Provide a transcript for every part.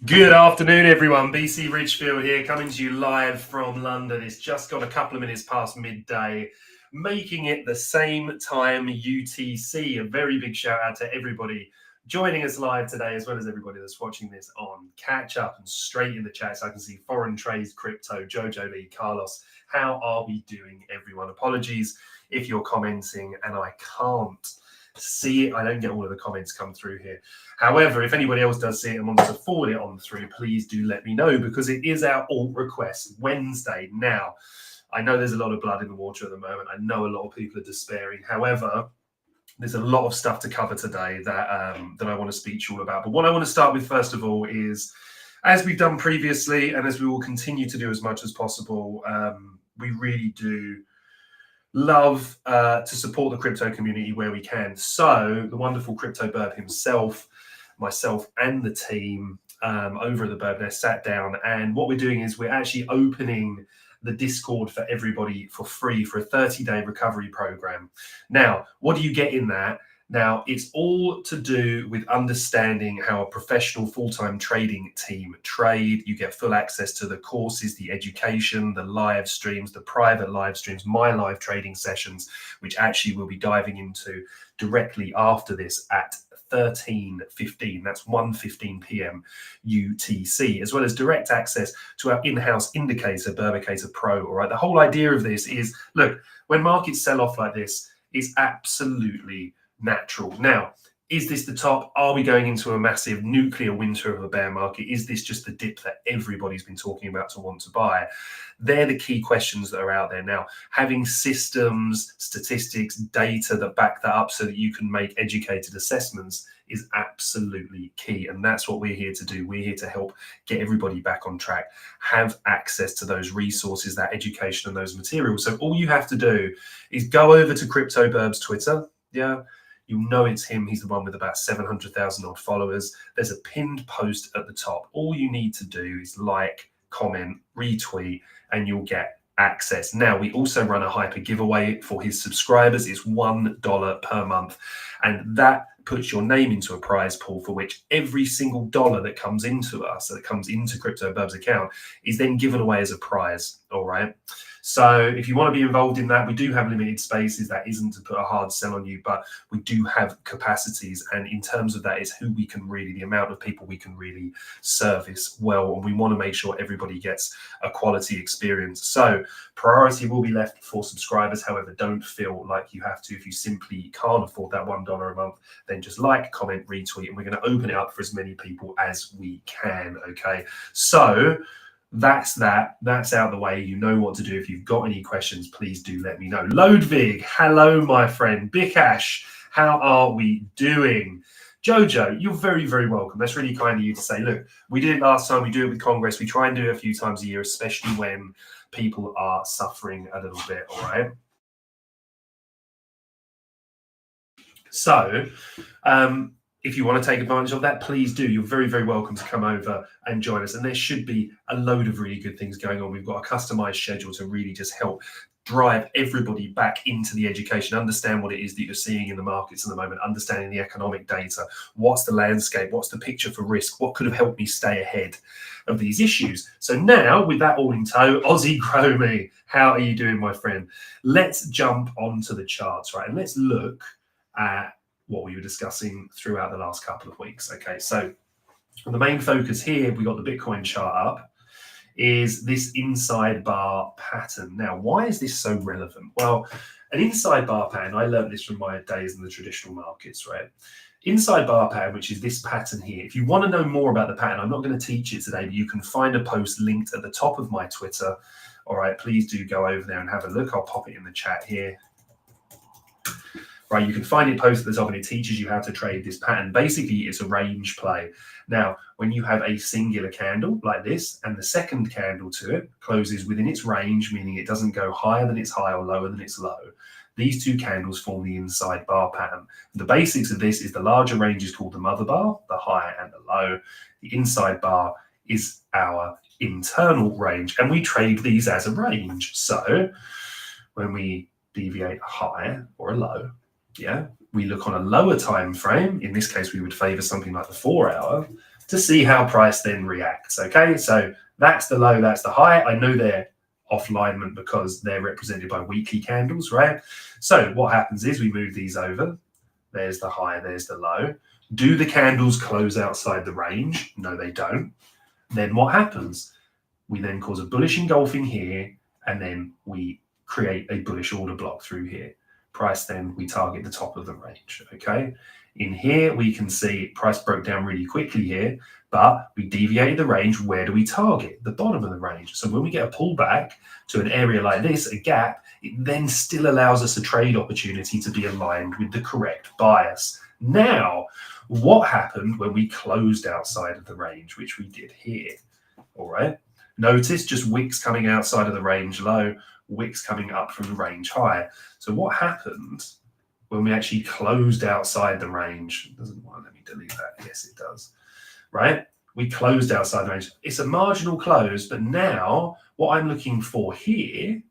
Good afternoon, everyone. BC Ridgefield here, coming to you live from London. It's just got a couple of minutes past midday, making it the same time UTC. A very big shout out to everybody joining us live today, as well as everybody that's watching this on catch up and straight in the chat. So I can see Foreign Trades, Crypto, Jojo Lee, Carlos. How are we doing, everyone? Apologies if you're commenting and I can't see it. I don't get all of the comments come through here. However, if anybody else does see it and wants to forward it on through, please do let me know, because it is our alt request Wednesday. Now, I know there's a lot of blood in the water at the moment. I know a lot of people are despairing. However, there's a lot of stuff to cover today that I want to speak to you all about. But what I want to start with, first of all, is, as we've done previously, and as we will continue to do as much as possible, we really do love to support the crypto community where we can. So the wonderful Crypto Burb himself, myself and the team over at the Burb Nest sat down, and what we're doing is we're actually opening the Discord for everybody for free for a 30-day recovery program. Now, what do you get in that? Now, it's all to do with understanding how a professional full-time trading team trade. You get full access to the courses, the education, the live streams, the private live streams, my live trading sessions, which actually we'll be diving into directly after this at 13:15. That's 1:15 p.m. UTC, as well as direct access to our in-house indicator, Burbicator Pro. All right. The whole idea of this is, look, when markets sell off like this, it's absolutely natural. Now, is this the top? Are we going into a massive nuclear winter of a bear market? Is this just the dip that everybody's been talking about to want to buy? They're the key questions that are out there now. Having systems, statistics, data that back that up so that you can make educated assessments is absolutely key. And that's what we're here to do. We're here to help get everybody back on track, have access to those resources, that education and those materials. So all you have to do is go over to Crypto Burb's Twitter. Yeah. You know it's him. He's the one with about 700,000 odd followers. There's a pinned post at the top. All you need to do is like, comment, retweet, and you'll get access. Now, we also run a hyper giveaway for his subscribers. It's $1 per month. And that puts your name into a prize pool for which every single dollar that comes into us, that comes into Crypto Burb's account, is then given away as a prize. All right. So if you want to be involved in that, we do have limited spaces. That isn't to put a hard sell on you, but we do have capacities. And in terms of that is who we can really, the amount of people we can really service well. And we want to make sure everybody gets a quality experience. So priority will be left for subscribers. However, don't feel like you have to. If you simply can't afford that $1 a month, then just like, comment, retweet, and we're going to open it up for as many people as we can. Okay. So that's out of the way. You know what to do. If you've got any questions, please do let me know. Loadvig, hello, my friend. Bikash, how are we doing? Jojo, you're very, very welcome. That's really kind of you to say, look, we did it last time. We do it with Congress. We try and do it a few times a year, especially when people are suffering a little bit. All right. So, if you want to take advantage of that, please do. You're very, very welcome to come over and join us. And there should be a load of really good things going on. We've got a customized schedule to really just help drive everybody back into the education, understand what it is that you're seeing in the markets at the moment, understanding the economic data, what's the landscape, what's the picture for risk, what could have helped me stay ahead of these issues. So now, with that all in tow, Aussie Grow Me, how are you doing, my friend? Let's jump onto the charts, right? And let's look at what we were discussing throughout the last couple of weeks. Okay, so And the main focus here, we got the Bitcoin chart up, is this inside bar pattern. Now, why is this so relevant? Well, an inside bar pattern, I learned this from my days in the traditional markets, right? Inside bar pattern, which is this pattern here. If you want to know more about the pattern, I'm not going to teach it today, but you can find a post linked at the top of my Twitter. All right, please do go over there and have a look. I'll pop it in the chat here. Right, you can find it posted at the top and it teaches you how to trade this pattern. Basically, it's a range play. Now, when you have a singular candle like this and the second candle to it closes within its range, meaning it doesn't go higher than its high or lower than its low, these two candles form the inside bar pattern. The basics of this is the larger range is called the mother bar, the high and the low. The inside bar is our internal range, and we trade these as a range. So when we deviate a high or a low, we look on a lower time frame. In this case, we would favor something like the 4 hour to see how price then reacts. Okay, so that's the low, that's the high. I know they're off alignment because they're represented by weekly candles, right? So what happens is we move these over. There's the high, there's the low. Do the candles close outside the range? No, they don't. Then what happens? We then cause a bullish engulfing here, and then we create a bullish order block through here. Price, then we target the top of the range. Okay, in here we can see price broke down really quickly here, but we deviated the range. Where do we target? The bottom of the range. So when we get a pullback to an area like this, a gap, it then still allows us a trade opportunity to be aligned with the correct bias. Now, what happened when we closed outside of the range, which we did here? All right, notice just wicks coming outside of the range low, wicks coming up from the range high. So what happened when we actually closed outside the range? It doesn't want to let me delete that. Yes, it does. Right? We closed outside the range. It's a marginal close, but now what I'm looking for here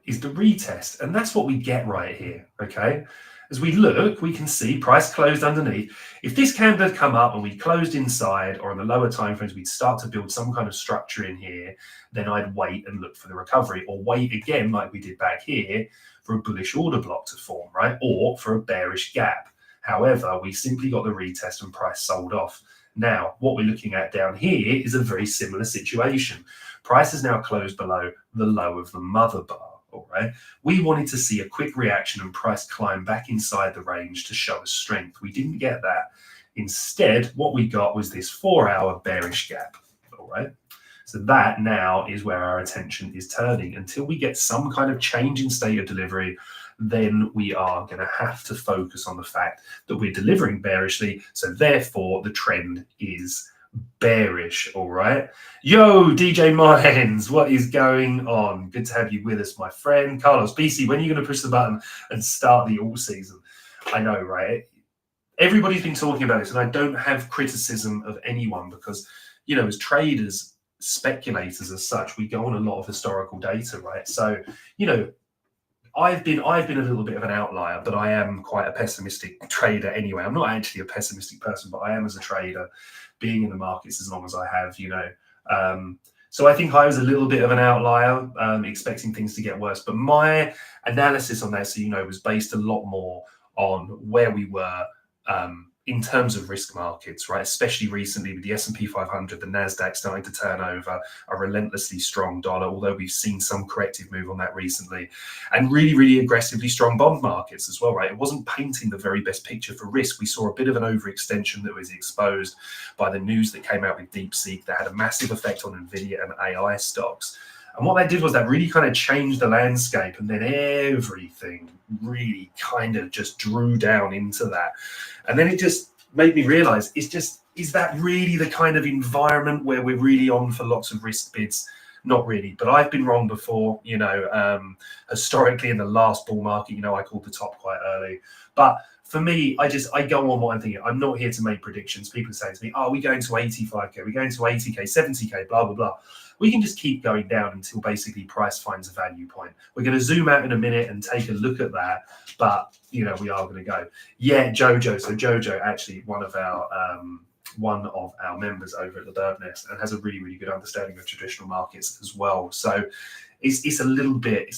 is the retest. And that's what we get right here. Okay. As we look, we can see price closed underneath. If this candle had come up and we closed inside, or on the lower time frames, we'd start to build some kind of structure in here, then I'd wait and look for the recovery, or wait again, like we did back here, for a bullish order block to form, right? Or for a bearish gap. However, we simply got the retest and price sold off. Now, what we're looking at down here is a very similar situation. Price is now closed below the low of the mother bar. All right, we wanted to see a quick reaction and price climb back inside the range to show us strength. We didn't get that. Instead, what we got was this 4 hour bearish gap. All right, so that now is where our attention is turning. Until we get some kind of change in state of delivery, then we are going to have to focus on the fact that we're delivering bearishly. So therefore, the trend is bearish. All right, yo, DJ Mines, what is going on? Good to have you with us, my friend. Carlos, BC, when are you going to push the button and start the all season? I know, right? Everybody's been talking about this, and I don't have criticism of anyone because, you know, as traders, speculators as such, we go on a lot of historical data, right? So, you know, I've been a little bit of an outlier, but I am quite a pessimistic trader anyway. I'm not actually a pessimistic person, but I am as a trader, being in the markets as long as I have, you know. So I think I was a little bit of an outlier, expecting things to get worse. But my analysis on that, so you know, was based a lot more on where we were in terms of risk markets, right? Especially recently with the S&P 500, the NASDAQ starting to turn over, a relentlessly strong dollar, although we've seen some corrective move on that recently, and really, really aggressively strong bond markets as well, right? It wasn't painting the very best picture for risk. We saw a bit of an overextension that was exposed by the news that came out with DeepSeek that had a massive effect on NVIDIA and AI stocks. And what that did was that really kind of changed the landscape, and then everything really kind of just drew down into that. And then it just made me realize, is that really the kind of environment where we're really on for lots of risk bids? Not really, but I've been wrong before, you know, historically in the last bull market, you know, I called the top quite early. But for me, I go on what I'm thinking. I'm not here to make predictions. People say to me, oh, we're going to 85K, we're going to 80K, 70K, blah, blah, blah. We can just keep going down until basically price finds a value point. We're going to zoom out in a minute and take a look at that. But, you know, we are going to go. Yeah, Jojo. So Jojo, actually one of our members over at the Bird Nest, and has a really, really good understanding of traditional markets as well. So it's a little bit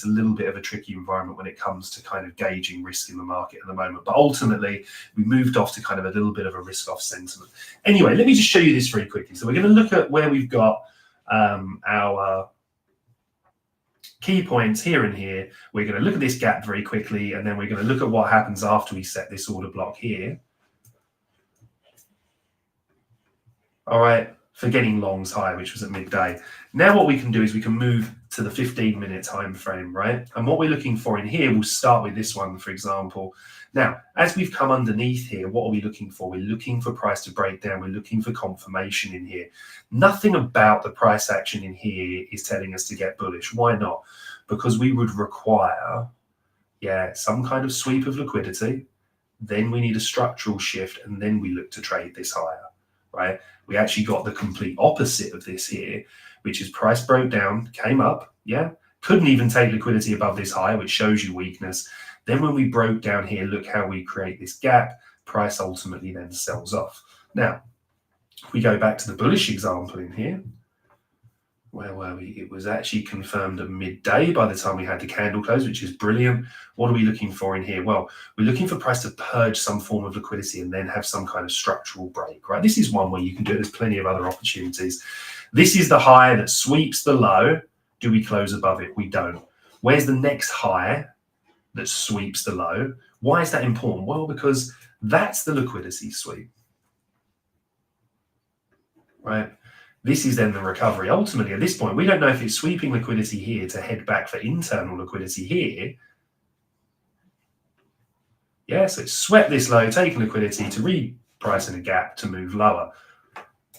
of a tricky environment when it comes to kind of gauging risk in the market at the moment. But ultimately, we moved off to kind of a little bit of a risk-off sentiment. Anyway, let me just show you this very quickly. So we're going to look at where we've got our key points here and here. We're going to look at this gap very quickly, and then we're going to look at what happens after we set this order block here. All right, for getting longs high, which was at midday. Now what we can do is we can move to the 15-minute time frame, right? And what we're looking for in here, we'll start with this one, for example. Now, as we've come underneath here, what are we looking for? We're looking for price to break down. We're looking for confirmation in here. Nothing about the price action in here is telling us to get bullish. Why not? Because we would require, some kind of sweep of liquidity. Then we need a structural shift, and then we look to trade this higher, right? We actually got the complete opposite of this here, which is price broke down, came up, couldn't even take liquidity above this high, which shows you weakness. Then when we broke down here, look how we create this gap, price ultimately then sells off. Now, if we go back to the bullish example in here, where were we? It was actually confirmed at midday by the time we had the candle close, which is brilliant. What are we looking for in here? Well, we're looking for price to purge some form of liquidity and then have some kind of structural break, right? This is one way you can do it. There's plenty of other opportunities. This is the high that sweeps the low. Do we close above it? We don't. Where's the next high that sweeps the low? Why is that important? Well, because that's the liquidity sweep, right? This is then the recovery. Ultimately, at this point, we don't know if it's sweeping liquidity here to head back for internal liquidity here. So it's swept this low, taking liquidity to reprice in a gap to move lower.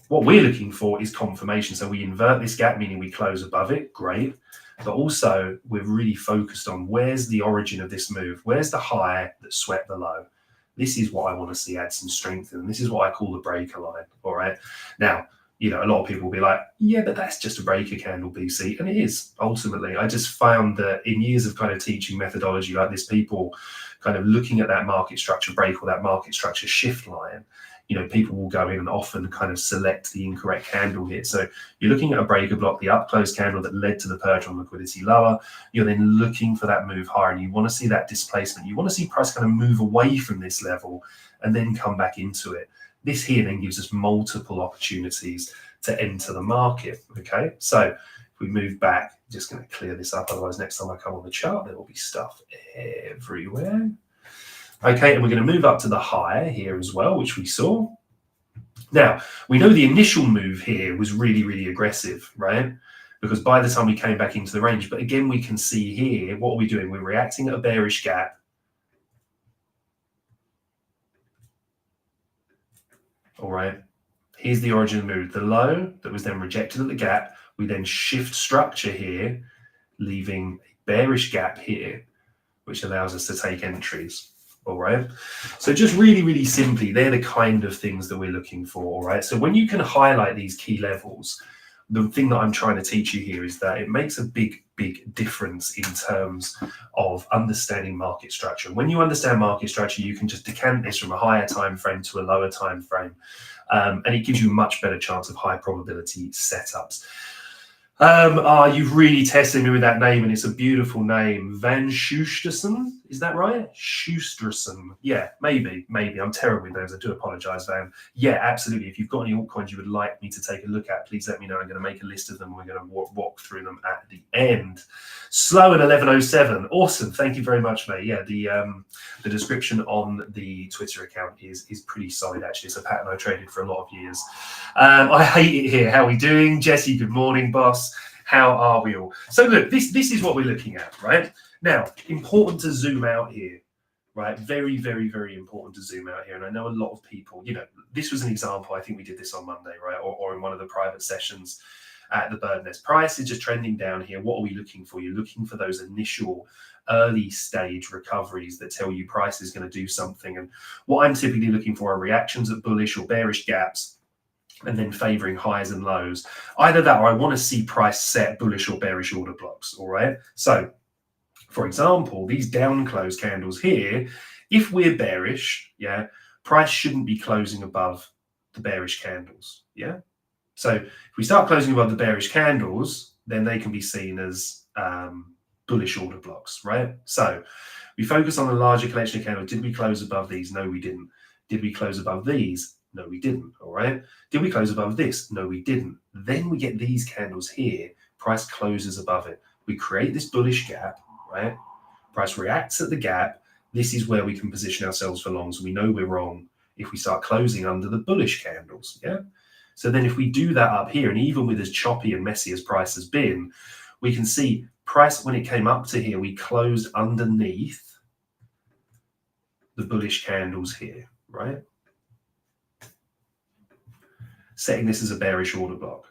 What we're looking for is confirmation. So we invert this gap, meaning we close above it. Great. But also, we're really focused on where's the origin of this move? Where's the high that swept the low? This is what I want to see add some strength in. And this is what I call the breaker line. All right. Now, a lot of people will be like, but that's just a breaker candle, BC. And it is, ultimately. I just found that in years of kind of teaching methodology like this, people kind of looking at that market structure break or that market structure shift line, people will go in and often kind of select the incorrect candle here. So you're looking at a breaker block, the up close candle that led to the purge on liquidity lower. You're then looking for that move higher, and you want to see that displacement. You want to see price kind of move away from this level and then come back into it. This here then gives us multiple opportunities to enter the market, okay? So if we move back, just going to clear this up, otherwise next time I come on the chart, there will be stuff everywhere. Okay, and we're going to move up to the high here as well, which we saw. Now, we know the initial move here was really, really aggressive, right? Because by the time we came back into the range, but again, we can see here, what are we doing? We're reacting at a bearish gap. All right, here's the origin of the move. The low that was then rejected at the gap, we then shift structure here, leaving a bearish gap here, which allows us to take entries. All right, so just really, really simply, they're the kind of things that we're looking for. All right, so when you can highlight these key levels, the thing that I'm trying to teach you here is that it makes a big, big difference in terms of understanding market structure. And when you understand market structure, you can just decant this from a higher time frame to a lower time frame, and it gives you a much better chance of high probability setups. You've really tested me with that name, and it's a beautiful name. Van Schusterson, is that right? Schusterson. Yeah, maybe. I'm terrible with those. I do apologize, Van. Yeah, absolutely. If you've got any altcoins you would like me to take a look at, please let me know. I'm going to make a list of them, and we're going to walk through them at the end. Slow at 11:07. Awesome. Thank you very much, mate. Yeah, the description on the Twitter account is pretty solid, actually. It's a pattern I traded for a lot of years. I hate it here. How are we doing? Jesse, good morning, boss. How are we all? So look, this is what we're looking at, right? Now, important to zoom out here, right? Very, very, very important to zoom out here. And I know a lot of people, this was an example. I think we did this on Monday, right? Or in one of the private sessions at the Bird Nest. Price is just trending down here. What are we looking for? You're looking for those initial early stage recoveries that tell you price is going to do something. And what I'm typically looking for are reactions at bullish or bearish gaps, and then favoring highs and lows. Either that, or I want to see price set bullish or bearish order blocks. All right. So, for example, these down close candles here, if we're bearish, price shouldn't be closing above the bearish candles. So if we start closing above the bearish candles, then they can be seen as bullish order blocks, right? So we focus on a larger collection of candles. Did we close above these? No, we didn't. Did we close above these? No, we didn't. All right. Did we close above this? No, we didn't. Then we get these candles here. Price closes above it. We create this bullish gap, right? Price reacts at the gap. This is where we can position ourselves for longs. We know we're wrong if we start closing under the bullish candles. Yeah. So then if we do that up here, and even with as choppy and messy as price has been, we can see price, when it came up to here, we closed underneath the bullish candles here, right? Setting this as a bearish order block.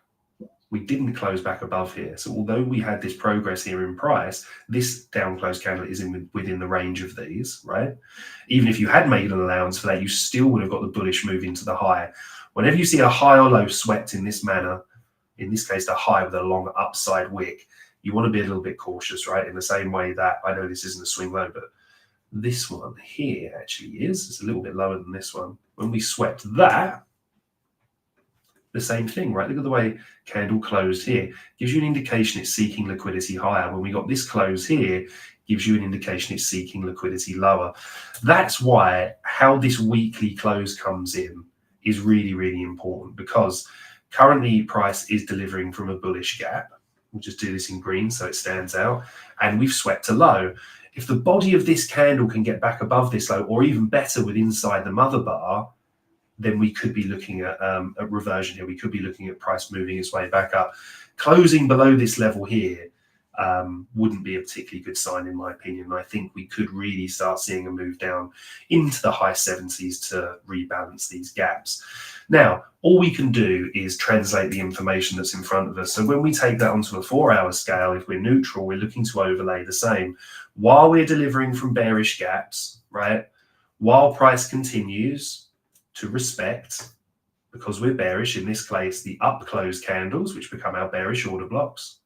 We didn't close back above here. So although we had this progress here in price, this down close candle is within the range of these, right? Even if you had made an allowance for that, you still would have got the bullish move into the high. Whenever you see a high or low swept in this manner, in this case, the high with a long upside wick, you want to be a little bit cautious, right? In the same way that, I know this isn't a swing low, but this one here actually is. It's a little bit lower than this one. When we swept that, the same thing, right? Look at the way candle closed here. Gives you an indication it's seeking liquidity higher. When we got this close here, gives you an indication it's seeking liquidity lower. That's why how this weekly close comes in is really, really important, because currently price is delivering from a bullish gap. We'll just do this in green so it stands out. And we've swept a low. If the body of this candle can get back above this low, or even better with inside the mother bar, then we could be looking at a reversion here. We could be looking at price moving its way back up. Closing below this level here wouldn't be a particularly good sign, in my opinion. I think we could really start seeing a move down into the high 70s to rebalance these gaps. Now, all we can do is translate the information that's in front of us. So when we take that onto a 4-hour scale, if we're neutral, we're looking to overlay the same. While we're delivering from bearish gaps, right? While price continues to respect, because we're bearish, in this case, the up close candles, which become our bearish order blocks.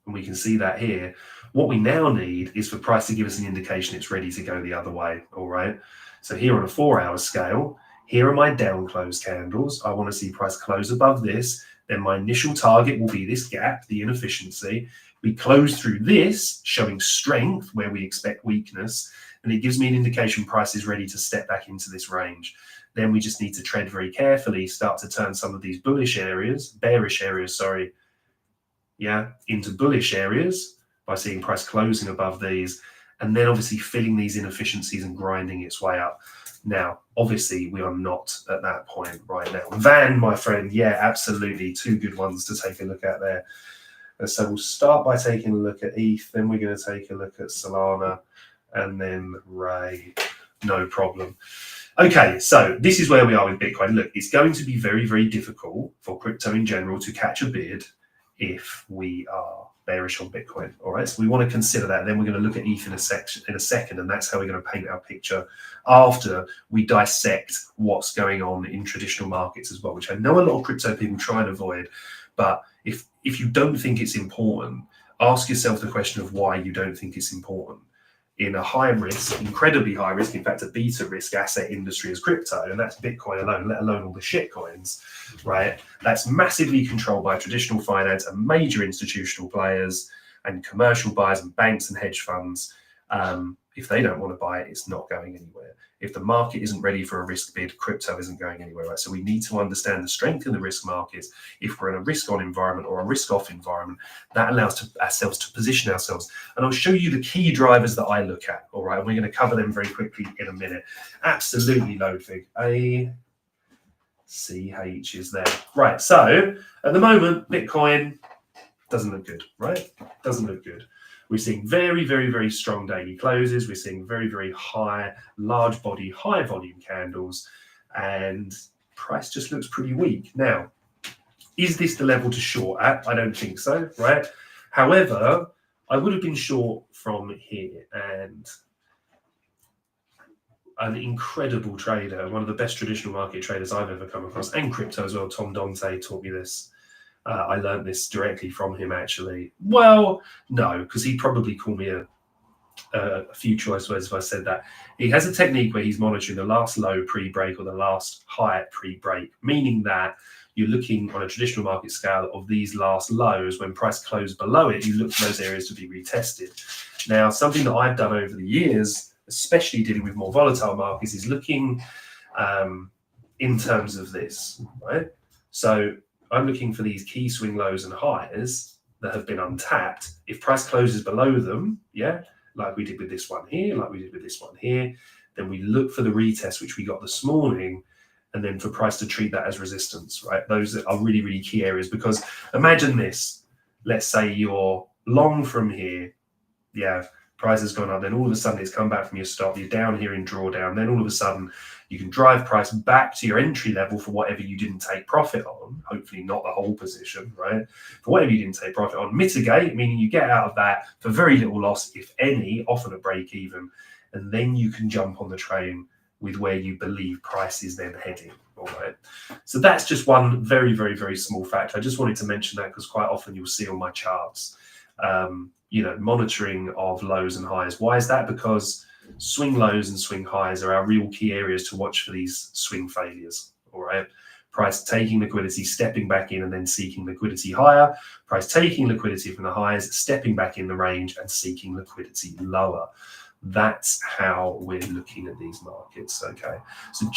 And we can see that here. What we now need is for price to give us an indication it's ready to go the other way, all right? So here on a 4-hour scale, here are my down close candles. I want to see price close above this. Then my initial target will be this gap, the inefficiency. We close through this, showing strength where we expect weakness, and it gives me an indication price is ready to step back into this range. Then we just need to tread very carefully, start to turn some of these bearish areas, into bullish areas by seeing price closing above these, and then obviously filling these inefficiencies and grinding its way up. Now, obviously, we are not at that point right now. Van, my friend, yeah, absolutely. 2 good ones to take a look at there. So we'll start by taking a look at ETH, then we're going to take a look at Solana, and then Ray. No problem. Okay, so this is where we are with Bitcoin. Look, it's going to be very, very difficult for crypto in general to catch a bid if we are bearish on Bitcoin. All right, so we want to consider that. Then we're going to look at ETH in a second, and that's how we're going to paint our picture after we dissect what's going on in traditional markets as well, which I know a lot of crypto people try and avoid. But if you don't think it's important, ask yourself the question of why you don't think it's important. In a high risk, incredibly high risk, in fact, a beta risk asset industry as crypto, and that's Bitcoin alone, let alone all the shit coins, right? That's massively controlled by traditional finance and major institutional players and commercial buyers and banks and hedge funds. If they don't want to buy it, it's not going anywhere. If the market isn't ready for a risk bid, crypto isn't going anywhere, right? So we need to understand the strength in the risk markets. If we're in a risk-on environment or a risk-off environment, that allows ourselves to position ourselves. And I'll show you the key drivers that I look at, all right? And we're going to cover them very quickly in a minute. Absolutely load fig. ACH is there. Right, so at the moment, Bitcoin doesn't look good, right? Doesn't look good. We're seeing very, very, very strong daily closes. We're seeing very, very high, large body, high volume candles, and price just looks pretty weak. Now, is this the level to short at? I don't think so, right? However, I would have been short from here, and an incredible trader, one of the best traditional market traders I've ever come across, and crypto as well, Tom Dante, taught me this. I learned this directly from him, actually. Well, no, because he'd probably call me a few choice words if I said that. He has a technique where he's monitoring the last low pre-break or the last high pre-break, meaning that you're looking on a traditional market scale of these last lows. When price closed below it, you look for those areas to be retested. Now, something that I've done over the years, especially dealing with more volatile markets, is looking in terms of this, right? So I'm looking for these key swing lows and highs that have been untapped. If price closes below them, yeah, like we did with this one here, like we did with this one here, then we look for the retest, which we got this morning, and then for price to treat that as resistance, right? Those are really, really key areas, because imagine this. Let's say you're long from here, yeah, price has gone up, then all of a sudden it's come back from your stop, you're down here in drawdown, then all of a sudden you can drive price back to your entry level for whatever you didn't take profit on, hopefully not the whole position, right? For whatever you didn't take profit on, mitigate, meaning you get out of that for very little loss, if any, often a break even, and then you can jump on the train with where you believe price is then heading. All right. So that's just one very, very, very small factor. I just wanted to mention that because quite often you'll see on my charts, monitoring of lows and highs. Why is that? Because swing lows and swing highs are our real key areas to watch for these swing failures. All right. Price taking liquidity, stepping back in and then seeking liquidity higher. Price taking liquidity from the highs, stepping back in the range and seeking liquidity lower. That's how we're looking at these markets. Okay. So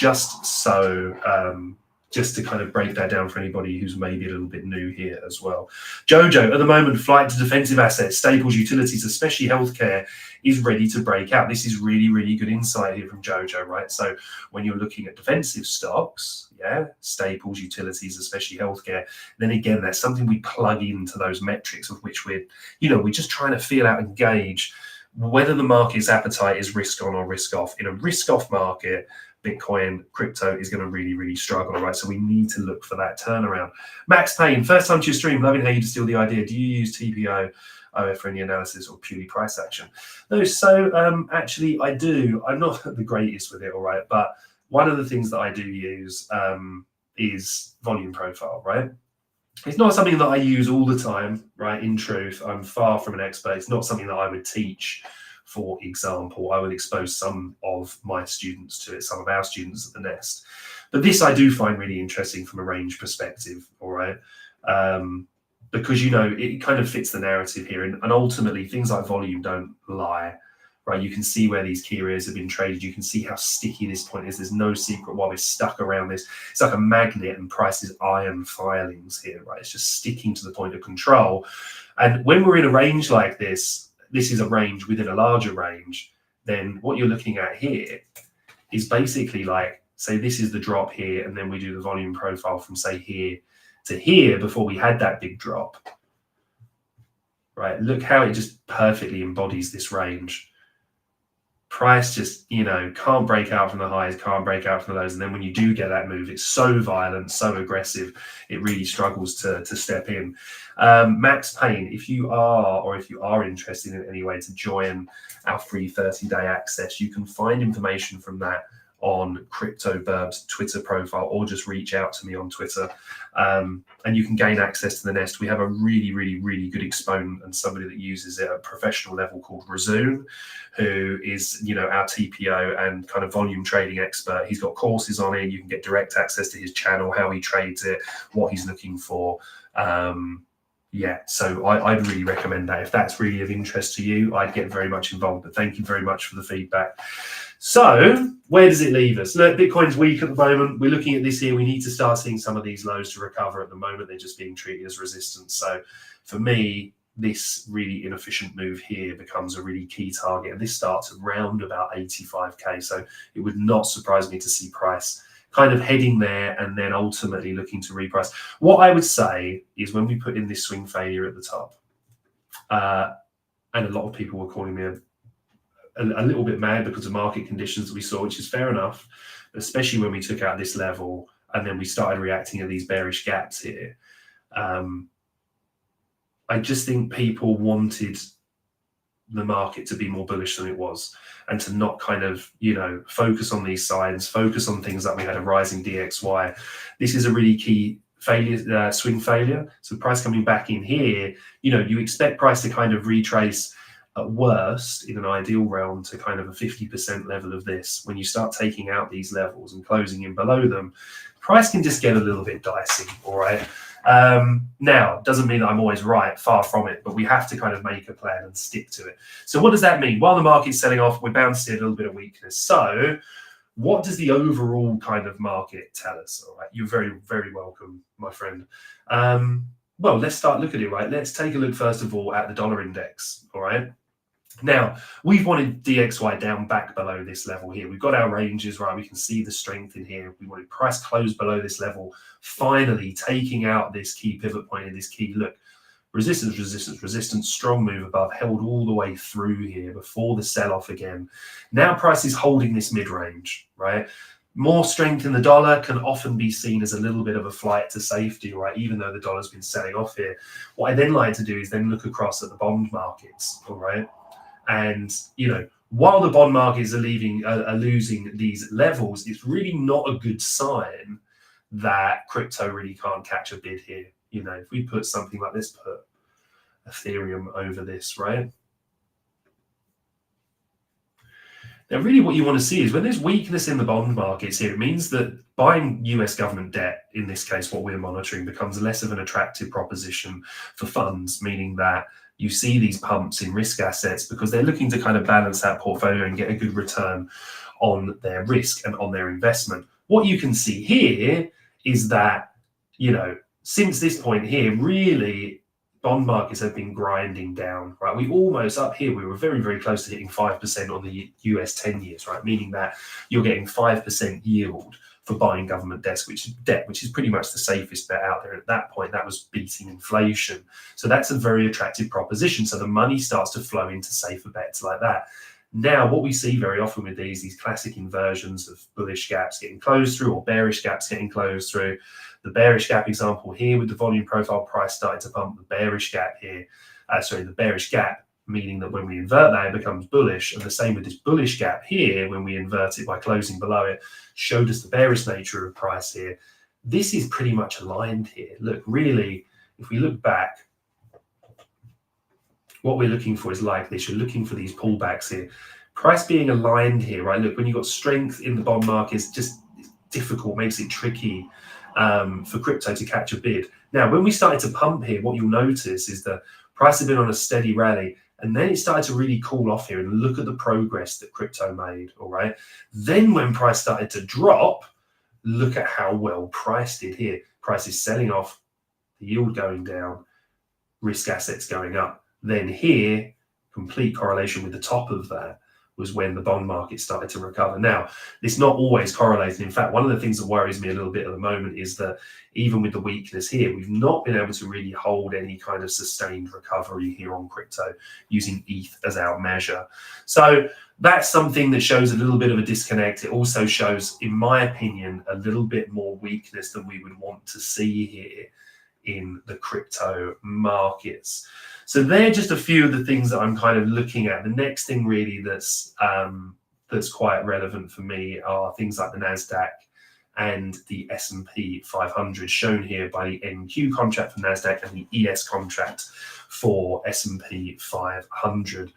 just to kind of break that down for anybody who's maybe a little bit new here as well. Jojo, at the moment, flight to defensive assets, staples, utilities, especially healthcare, is ready to break out. This is really, really good insight here from Jojo, right? So when you're looking at defensive stocks, yeah, staples, utilities, especially healthcare, then again, that's something we plug into those metrics of which we're just trying to feel out and gauge whether the market's appetite is risk on or risk off. In a risk off market, Bitcoin, crypto is going to really, really struggle, right? So we need to look for that turnaround. Max Payne, first time to your stream, loving how you distill the idea. Do you use TPO, OF for any analysis or purely price action? No, so actually I do. I'm not the greatest with it, all right? But one of the things that I do use is volume profile, right? It's not something that I use all the time, right? In truth, I'm far from an expert. It's not something that I would teach. For example, I would expose some of my students to it, some of our students at the Nest. But this I do find really interesting from a range perspective, all right? Because, it kind of fits the narrative here. And ultimately, things like volume don't lie, right? You can see where these key areas have been traded. You can see how sticky this point is. There's no secret why we're stuck around this. It's like a magnet, and price is iron filings here, right? It's just sticking to the point of control. And when we're in a range like this is a range within a larger range, then what you're looking at here is basically like, say this is the drop here, and then we do the volume profile from say here to here before we had that big drop, right? Look how it just perfectly embodies this range. Price just, can't break out from the highs, can't break out from the lows. And then when you do get that move, it's so violent, so aggressive, it really struggles to step in. Max Payne, if you are interested in any way to join our free 30-day access, you can find information from that on CryptoBurb's Twitter profile, or just reach out to me on Twitter. And you can gain access to the Nest. We have a really, really, really good exponent and somebody that uses it at a professional level called Razoon, who is, our TPO and kind of volume trading expert. He's got courses on it. You can get direct access to his channel, how he trades it, what he's looking for. So I'd really recommend that. If that's really of interest to you, I'd get very much involved. But thank you very much for the feedback. So where does it leave us? Look, Bitcoin's weak at the moment. We're looking at this here. We need to start seeing some of these lows to recover. At the moment, they're just being treated as resistance. So for me, this really inefficient move here becomes a really key target. And this starts around about 85K. So it would not surprise me to see price kind of heading there and then ultimately looking to reprice. What I would say is when we put in this swing failure at the top, and a lot of people were calling me a little bit mad because of market conditions that we saw, which is fair enough, especially when we took out this level and then we started reacting to these bearish gaps here. I just think people wanted the market to be more bullish than it was, and to not kind of, focus on these signs, focus on things like we had a rising DXY. This is a really key failure, swing failure. So price coming back in here, you expect price to kind of retrace at worst, in an ideal realm, to kind of a 50% level of this. When you start taking out these levels and closing in below them, price can just get a little bit dicey, all right? Now, doesn't mean that I'm always right, far from it, but we have to kind of make a plan and stick to it. So what does that mean? While the market's selling off, we're bound to see a little bit of weakness. So what does the overall kind of market tell us? All right, you're very, very welcome, my friend. Well, let's start looking at it, right? Let's take a look, first of all, at the dollar index, all right? Now, we've wanted DXY down back below this level here. We've got our ranges, right? We can see the strength in here. We wanted price close below this level, finally taking out this key pivot point in this key. Look, resistance, resistance, resistance, strong move above, held all the way through here before the sell-off again. Now price is holding this mid-range, right? More strength in the dollar can often be seen as a little bit of a flight to safety, right? Even though the dollar's been selling off here. What I then like to do is then look across at the bond markets, all right? And, you know, while the bond markets are losing these levels, it's really not a good sign that crypto really can't catch a bid here. You know, if we put something like this, put Ethereum over this, right? Now, really what you want to see is when there's weakness in the bond markets here, it means that buying US government debt, in this case, what we're monitoring, becomes less of an attractive proposition for funds, meaning that you see these pumps in risk assets because they're looking to kind of balance that portfolio and get a good return on their risk and on their investment. What you can see here is that, you know, since this point here, really, bond markets have been grinding down, right? We almost up here, we were very, very close to hitting 5% on the US 10 years, right? Meaning that you're getting 5% yield for buying government debt, which is pretty much the safest bet out there. At that point, that was beating inflation. So that's a very attractive proposition. So the money starts to flow into safer bets like that. Now, what we see very often with these classic inversions of bullish gaps getting closed through or bearish gaps getting closed through. The bearish gap example here with the volume profile price starting to pump, the bearish gap here, the bearish gap, meaning that when we invert that, it becomes bullish. And the same with this bullish gap here, when we invert it by closing below it, showed us the bearish nature of price here. This is pretty much aligned here. Look, really, if we look back, what we're looking for is like this. You're looking for these pullbacks here. Price being aligned here, right? Look, when you've got strength in the bond market, it's just difficult, makes it tricky for crypto to catch a bid. Now, when we started to pump here, what you'll notice is that price has been on a steady rally, and then it started to really cool off here. And look at the progress that crypto made, all right? Then when price started to drop, look at how well price did here. Price is selling off, the yield going down, risk assets going up. Then here, complete correlation with the top of that was when the bond market started to recover. Now, it's not always correlated. In fact, one of the things that worries me a little bit at the moment is that even with the weakness here, we've not been able to really hold any kind of sustained recovery here on crypto using ETH as our measure. So that's something that shows a little bit of a disconnect. It also shows, in my opinion, a little bit more weakness than we would want to see here in the crypto markets. So they're just a few of the things that I'm kind of looking at. The next thing really that's quite relevant for me are things like the NASDAQ and the S&P 500, shown here by the NQ contract for NASDAQ and the ES contract for S&P 500.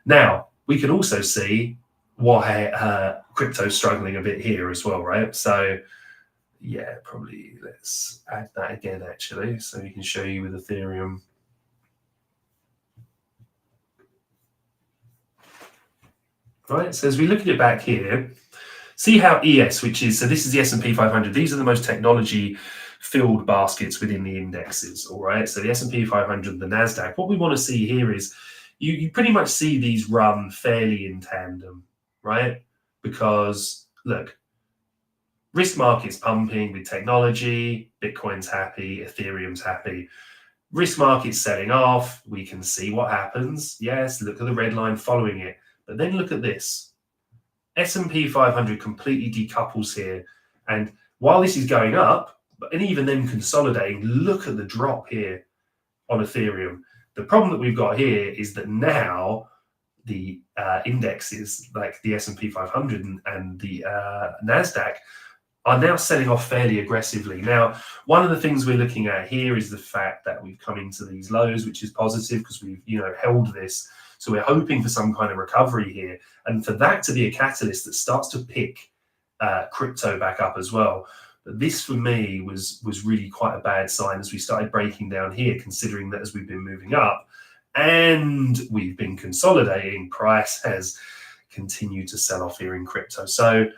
Now, we can also see why crypto's struggling a bit here as well, right? So yeah, probably let's add that again, actually, so we can show you with Ethereum. Right, so as we look at it back here, see how ES, which is, so this is the S&P 500, these are the most technology-filled baskets within the indexes, all right? So the S&P 500, the NASDAQ, what we want to see here is, you pretty much see these run fairly in tandem, right? Because, look, risk market's pumping with technology, Bitcoin's happy, Ethereum's happy. Risk market's selling off, we can see what happens. Yes, look at the red line following it. But then look at this. S&P 500 completely decouples here. And while this is going up, and even then consolidating, look at the drop here on Ethereum. The problem that we've got here is that now the indexes like the S&P 500 and the NASDAQ are now selling off fairly aggressively. Now, one of the things we're looking at here is the fact that we've come into these lows, which is positive because we've, held this So we're hoping for some kind of recovery here, and for that to be a catalyst that starts to pick crypto back up as well. But this for me was really quite a bad sign as we started breaking down here, considering that as we've been moving up and we've been consolidating, price has continued to sell off here in crypto. So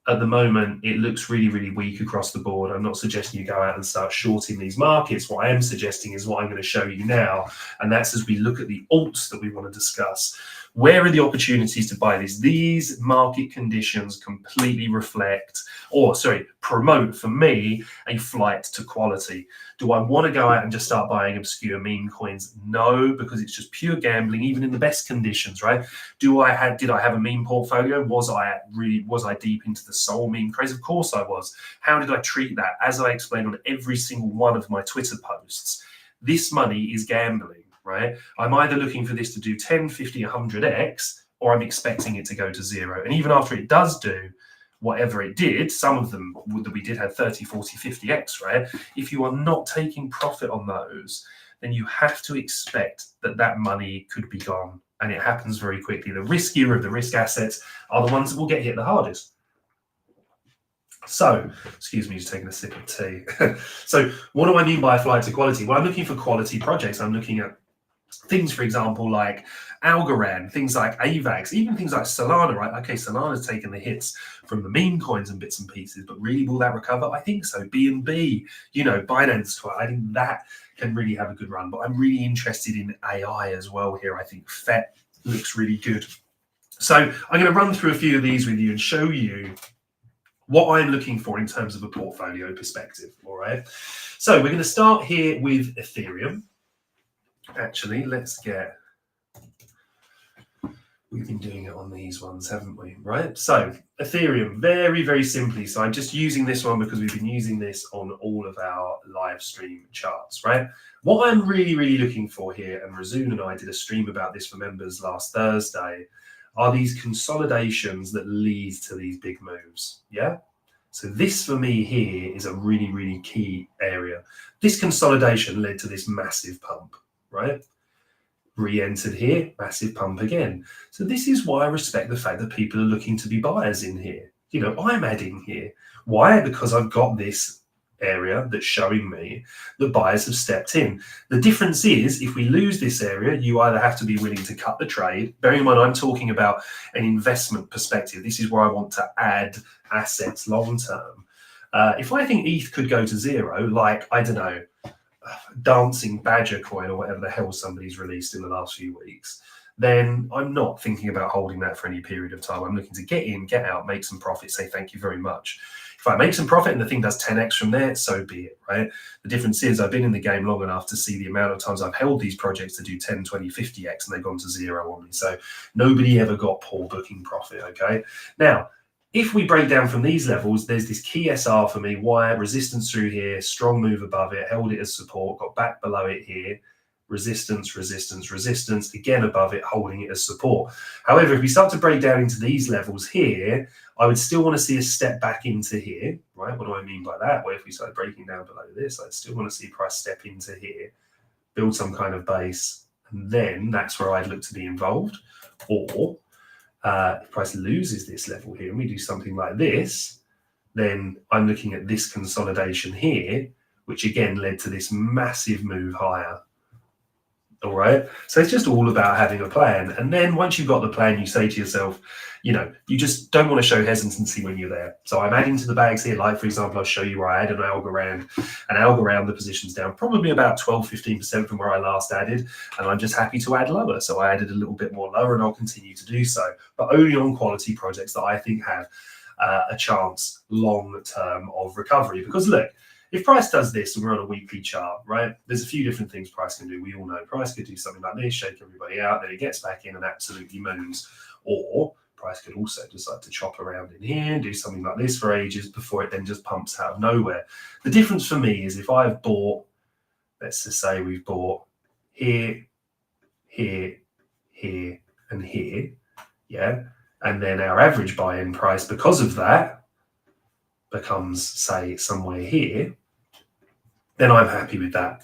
at the moment, it looks really, really weak across the board. I'm not suggesting you go out and start shorting these markets. What I am suggesting is what I'm going to show you now, and that's as we look at the alts that we want to discuss. Where are the opportunities to buy these? These market conditions completely reflect, or sorry, promote for me a flight to quality. Do I want to go out and just start buying obscure meme coins? No, because it's just pure gambling, even in the best conditions, right? Did I have a meme portfolio? Was I deep into the soul meme craze? Of course I was. How did I treat that? As I explained on every single one of my Twitter posts, this money is gambling. Right? I'm either looking for this to do 10, 50, 100x, or I'm expecting it to go to zero. And even after it does do whatever it did, some of them that we did have 30, 40, 50x, right? If you are not taking profit on those, then you have to expect that that money could be gone. And it happens very quickly. The riskier of the risk assets are the ones that will get hit the hardest. So, excuse me, just taking a sip of tea. So what do I mean by a flight to quality? Well, I'm looking for quality projects. I'm looking at things, for example, like Algorand, things like AVAX, even things like Solana, right? Okay, Solana's taken the hits from the meme coins and bits and pieces, but really will that recover? I think so. BNB, Binance, I think that can really have a good run. But I'm really interested in AI as well here. I think FET looks really good. So I'm going to run through a few of these with you and show you what I'm looking for in terms of a portfolio perspective, all right? So we're going to start here with Ethereum. Actually, we've been doing it on these ones, haven't we? Right? So Ethereum, very, very simply. So I'm just using this one because we've been using this on all of our live stream charts, right? What I'm really, really looking for here, and Razun and I did a stream about this for members last Thursday, are these consolidations that lead to these big moves, yeah? So this for me here is a really, really key area. This consolidation led to this massive pump, right? Re-entered here, massive pump again. So this is why I respect the fact that people are looking to be buyers in here. I'm adding here. Why? Because I've got this area that's showing me that buyers have stepped in. The difference is, if we lose this area, you either have to be willing to cut the trade. Bearing in mind, I'm talking about an investment perspective. This is where I want to add assets long term. If I think ETH could go to zero, like, I don't know, Dancing Badger coin or whatever the hell somebody's released in the last few weeks, then I'm not thinking about holding that for any period of time. I'm looking to get in, get out, make some profit, say thank you very much. If I make some profit and the thing does 10x from there, so be it, right? The difference is I've been in the game long enough to see the amount of times I've held these projects to do 10, 20, 50x and they've gone to zero on me. So nobody ever got poor booking profit, okay? Now, if we break down from these levels, there's this key SR for me, wire, resistance through here, strong move above it, held it as support, got back below it here, resistance, resistance, resistance, again above it, holding it as support. However, if we start to break down into these levels here, I would still want to see a step back into here, right? What do I mean by that? Well, if we start breaking down below this, I'd still want to see price step into here, build some kind of base, and then that's where I'd look to be involved. Or if price loses this level here and we do something like this, then I'm looking at this consolidation here, which again led to this massive move higher. All right. So it's just all about having a plan. And then once you've got the plan, you say to yourself, you just don't want to show hesitancy when you're there. So I'm adding to the bags here. Like, for example, I'll show you where I added an Algorand, the position's down probably about 12, 15% from where I last added. And I'm just happy to add lower. So I added a little bit more lower and I'll continue to do so, but only on quality projects that I think have a chance long term of recovery. Because look, if price does this and we're on a weekly chart, right, there's a few different things price can do. We all know price could do something like this, shake everybody out, then it gets back in and absolutely moons. Or price could also decide to chop around in here and do something like this for ages before it then just pumps out of nowhere. The difference for me is if I've bought, let's just say we've bought here, here, here, and here, yeah, and then our average buy-in price because of that becomes, say, somewhere here, then I'm happy with that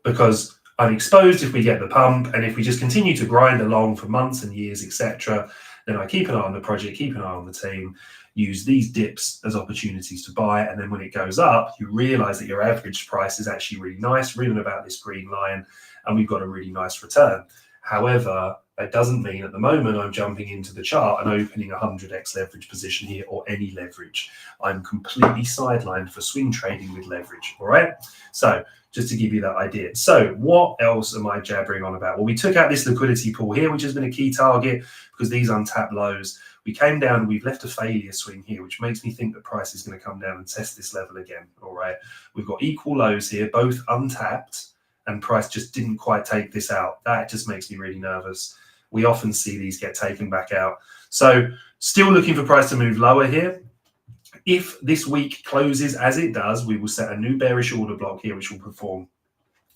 because I'm exposed if we get the pump, and if we just continue to grind along for months and years, etc., then I keep an eye on the project, keep an eye on the team, use these dips as opportunities to buy, and then when it goes up, you realize that your average price is actually really nice, ridden about this green line, and we've got a really nice return. However, that doesn't mean at the moment I'm jumping into the chart and opening a 100x leverage position here or any leverage. I'm completely sidelined for swing trading with leverage, all right? So just to give you that idea. So what else am I jabbering on about? Well, we took out this liquidity pool here, which has been a key target because these untapped lows. We came down, we've left a failure swing here, which makes me think the price is going to come down and test this level again, all right? We've got equal lows here, both untapped, and price just didn't quite take this out. That just makes me really nervous. We often see these get taken back out. So still looking for price to move lower here. If this week closes as it does, we will set a new bearish order block here, which will perform,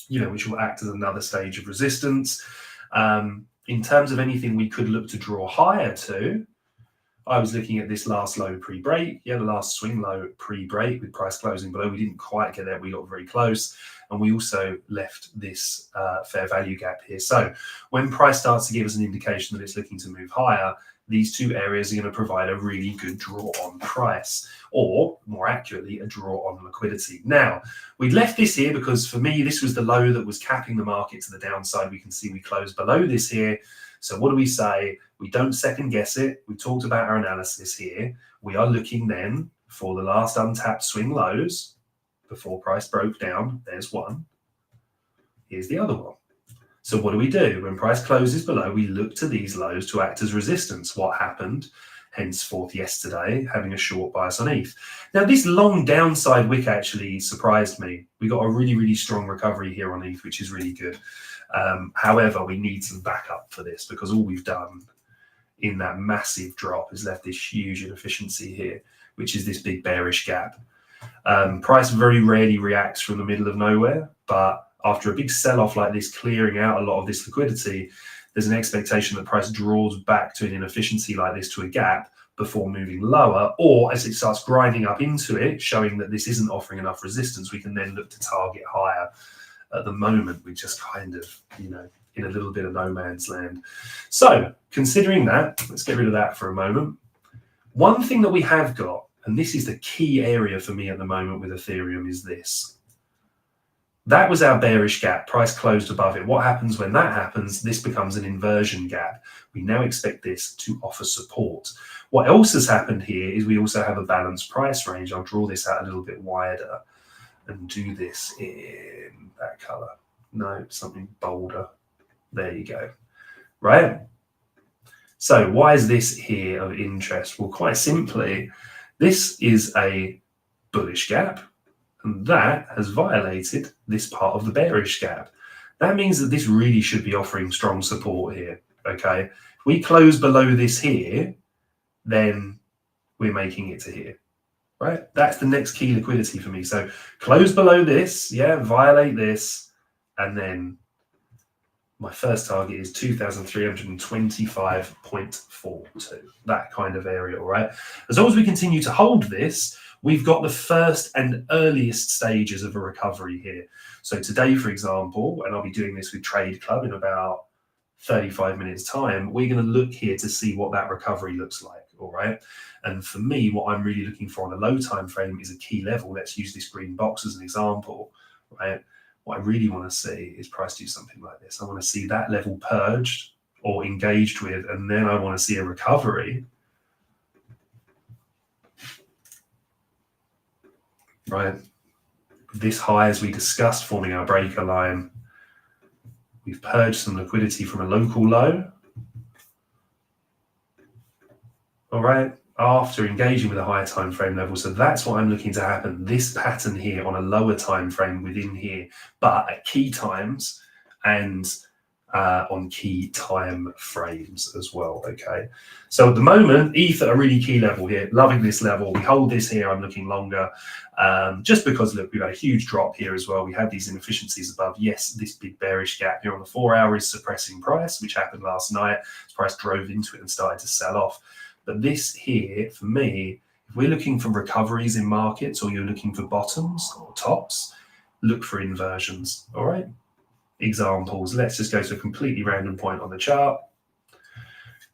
which will act as another stage of resistance. In terms of anything we could look to draw higher to, I was looking at this last low pre-break, the last swing low pre-break with price closing below. We didn't quite get there. We got very close. And we also left this fair value gap here. So when price starts to give us an indication that it's looking to move higher, these two areas are going to provide a really good draw on price, or more accurately, a draw on liquidity. Now, we left this here because for me, this was the low that was capping the market to the downside. We can see we closed below this here. So what do we say? We don't second guess it. We talked about our analysis here. We are looking then for the last untapped swing lows before price broke down. There's one. Here's the other one. So what do? When price closes below, we look to these lows to act as resistance. What happened henceforth yesterday, having a short bias on ETH. Now, this long downside wick actually surprised me. We got a really, really strong recovery here on ETH, which is really good. However, we need some backup for this because all we've done in that massive drop has left this huge inefficiency here, which is this big bearish gap. Price very rarely reacts from the middle of nowhere, but after a big sell-off like this, clearing out a lot of this liquidity, there's an expectation that price draws back to an inefficiency like this, to a gap, before moving lower, or as it starts grinding up into it, showing that this isn't offering enough resistance, we can then look to target higher. At the moment, we're just kind of, in a little bit of no man's land. So considering that, let's get rid of that for a moment. One thing that we have got, and this is the key area for me at the moment with Ethereum, is this. That was our bearish gap. Price closed above it. What happens when that happens? This becomes an inversion gap. We now expect this to offer support. What else has happened here is we also have a balanced price range. I'll draw this out a little bit wider and do this in that color. No, something bolder. There you go. Right? So why is this here of interest? Well, quite simply, this is a bullish gap, and that has violated this part of the bearish gap. That means that this really should be offering strong support here, okay? If we close below this here, then we're making it to here, right? That's the next key liquidity for me. So close below this, violate this, and then my first target is 2,325.42, that kind of area, all right? As long as we continue to hold this, we've got the first and earliest stages of a recovery here. So today, for example, and I'll be doing this with Trade Club in about 35 minutes time, we're going to look here to see what that recovery looks like, all right? And for me, what I'm really looking for on a low time frame is a key level. Let's use this green box as an example, right? What I really want to see is price do something like this. I want to see that level purged or engaged with, and then I want to see a recovery, right? This high, as we discussed, forming our breaker line. We've purged some liquidity from a local low. All right, after engaging with a higher time frame level. So that's what I'm looking to happen. This pattern here on a lower time frame within here, but at key times and on key time frames as well, okay? So at the moment, ETH at a really key level here, loving this level. We hold this here, I'm looking longer, just because, look, we've had a huge drop here as well. We had these inefficiencies above. Yes, this big bearish gap here on the 4 hour is suppressing price, which happened last night. Price drove into it and started to sell off. But this here, for me, if we're looking for recoveries in markets, or you're looking for bottoms or tops, look for inversions, all right? examples. Let's just go to a completely random point on the chart.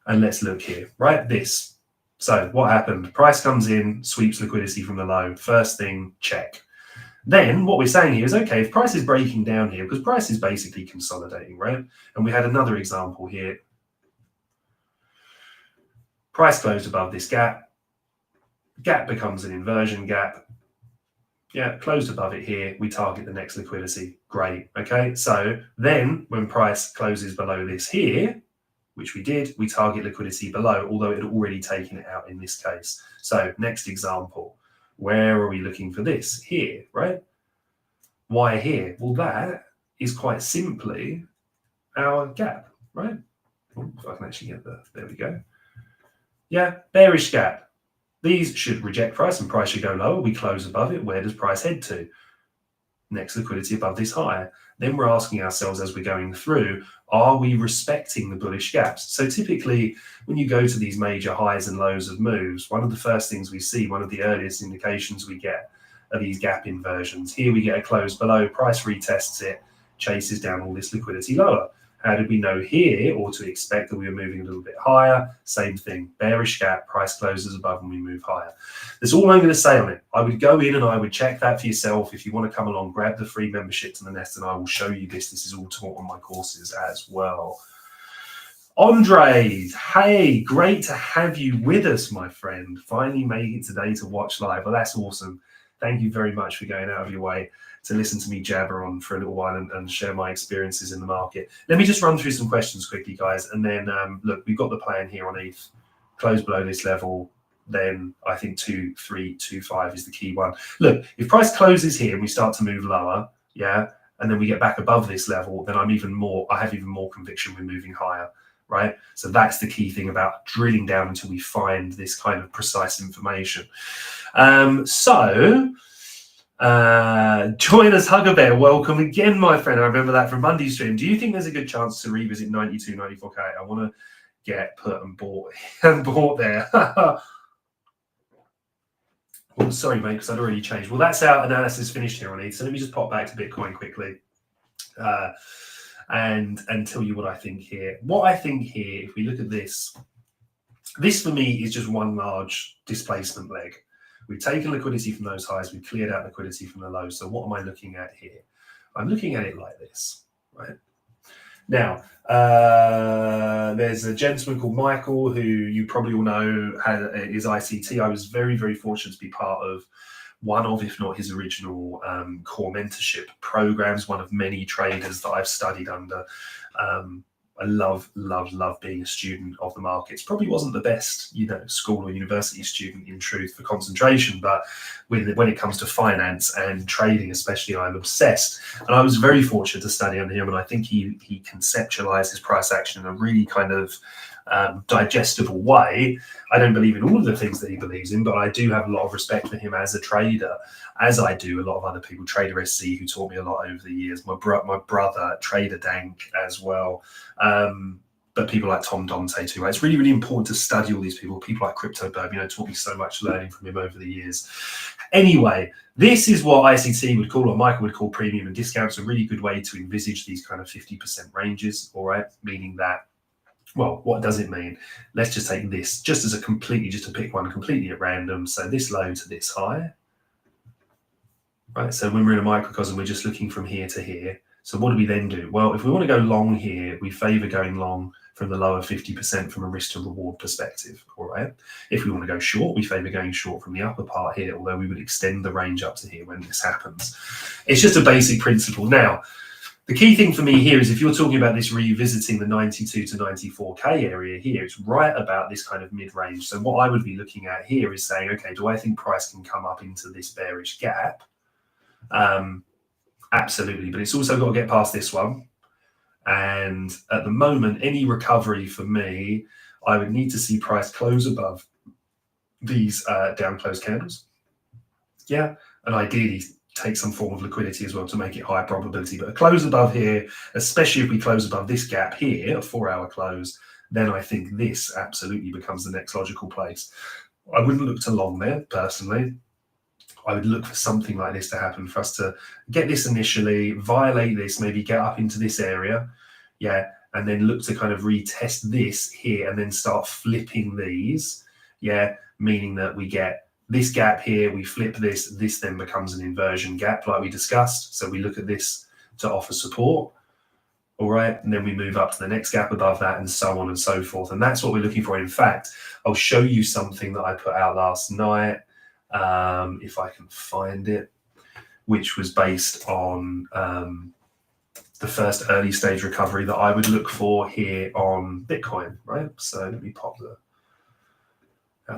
And let's look here, right? This. So what happened? Price comes in, sweeps liquidity from the low. First thing, check. Then what we're saying here is, okay, if price is breaking down here, because price is basically consolidating, right? And we had another example here. Price closed above this gap. Gap becomes an inversion gap. Yeah, closed above it here. We target the next liquidity. Great. Okay. So then when price closes below this here, which we did, we target liquidity below, although it had already taken it out in this case. So next example, where are we looking for this? Here, right? Why here? Well, that is quite simply our gap, right? Oh, if I can actually get there we go. Yeah, bearish gap. These should reject price and price should go lower. We close above it. Where does price head to? Next liquidity above this high. Then we're asking ourselves as we're going through, are we respecting the bullish gaps? So typically when you go to these major highs and lows of moves, one of the first things we see, one of the earliest indications we get are these gap inversions. Here we get a close below, price retests it, chases down all this liquidity lower. How did we know here or to expect that we were moving a little bit higher? Same thing, bearish gap, price closes above and we move higher. That's all I'm going to say on it. I would go in and I would check that for yourself. If you want to come along, grab the free membership to the Nest and I will show you this. This is all taught on my courses as well. Andre, hey, great to have you with us, my friend. Finally made it today to watch live. Well, that's awesome. Thank you very much for going out of your way to listen to me jabber on for a little while and share my experiences in the market. Let me just run through some questions quickly, guys. And then, look, we've got the plan here on ETH. Close below this level, then I think 2.325 is the key one. Look, if price closes here and we start to move lower, yeah, and then we get back above this level, then I have even more conviction we're moving higher, right? So that's the key thing about drilling down until we find this kind of precise information. Join us, Huggerbear. Welcome again, my friend. I remember that from Monday's stream. Do you think there's a good chance to revisit 92, 94K? I want to get put and bought there. Well, sorry, mate, because I'd already changed. Well, that's our analysis finished here on ETH. So let me just pop back to Bitcoin quickly and tell you what I think here. What I think here, if we look at this for me is just one large displacement leg. We've taken liquidity from those highs. We've cleared out liquidity from the lows. So what am I looking at here? I'm looking at it like this, right? Now, there's a gentleman called Michael who you probably all know is ICT. I was very, very fortunate to be part of one of, if not his original core mentorship programs, one of many traders that I've studied under. I love being a student of the markets. Probably wasn't the best, school or university student in truth for concentration, but when it comes to finance and trading, especially, I'm obsessed. And I was very fortunate to study under him, and I think he conceptualized his price action in a really kind of digestible way. I don't believe in all of the things that he believes in, but I do have a lot of respect for him as a trader, as I do a lot of other people. Trader SC, who taught me a lot over the years. My brother, Trader Dank, as well. But people like Tom Dante too. Right? It's really, really important to study all these people. People like Crypto Burb, taught me so much learning from him over the years. Anyway, this is what ICT would call, or Michael would call, premium and discounts. A really good way to envisage these kind of 50% ranges. All right, meaning that. Well, what does it mean? Let's just take this just to pick one completely at random. So this low to this high, right? So when we're in a microcosm, we're just looking from here to here. So what do we then do? Well, if we want to go long here, we favor going long from the lower 50% from a risk to reward perspective, all right? If we want to go short, we favor going short from the upper part here, although we would extend the range up to here when this happens. It's just a basic principle. Now, the key thing for me here is if you're talking about this revisiting the 92 to 94K area here, it's right about this kind of mid-range. So what I would be looking at here is saying, okay, do I think price can come up into this bearish gap? Absolutely, but it's also got to get past this one. And at the moment, any recovery for me, I would need to see price close above these down close candles. Yeah, and ideally take some form of liquidity as well to make it high probability. But a close above here, especially if we close above this gap here, a 4-hour close, then I think this absolutely becomes the next logical place. I wouldn't look to long there, personally. I would look for something like this to happen, for us to get this initially, violate this, maybe get up into this area, yeah, and then look to kind of retest this here and then start flipping these, yeah, meaning that we get this gap here, we flip this, this then becomes an inversion gap like we discussed. So we look at this to offer support, all right, and then we move up to the next gap above that and so on and so forth. And that's what we're looking for. In fact, I'll show you something that I put out last night, if I can find it, which was based on the first early stage recovery that I would look for here on Bitcoin, right? So let me pop the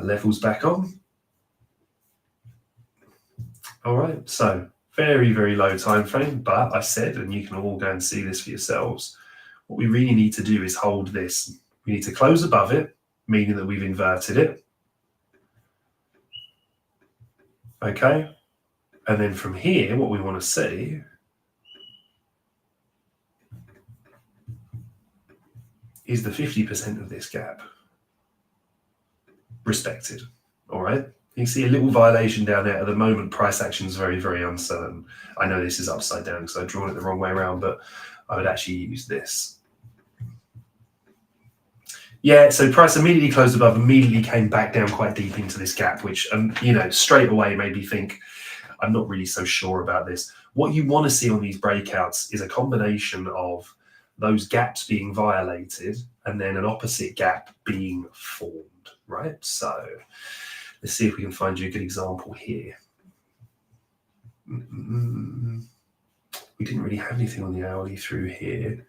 levels back on. All right, so very, very low time frame, but I said, and you can all go and see this for yourselves, what we really need to do is hold this. We need to close above it, meaning that we've inverted it. Okay, and then from here, what we want to see is the 50% of this gap respected, all right? You see a little violation down there. At the moment, price action is very, very uncertain. I know this is upside down because I've drawn it the wrong way around, but I would actually use this. Yeah, so price immediately closed above, immediately came back down quite deep into this gap, which, straight away made me think, I'm not really so sure about this. What you want to see on these breakouts is a combination of those gaps being violated and then an opposite gap being formed, right? So let's see if we can find you a good example here. We didn't really have anything on the hourly through here.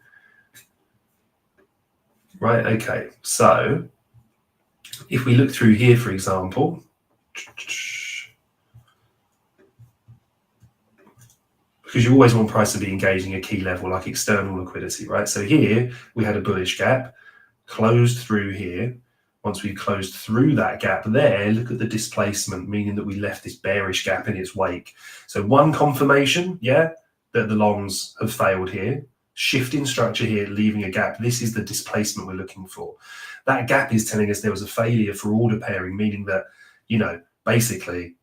Right, okay, so if we look through here, for example, because you always want price to be engaging a key level like external liquidity, right? So here we had a bullish gap, closed through here. Once we closed through that gap there, look at the displacement, meaning that we left this bearish gap in its wake. So one confirmation, yeah, that the longs have failed here. Shifting structure here, leaving a gap. This is the displacement we're looking for. That gap is telling us there was a failure for order pairing, meaning that, basically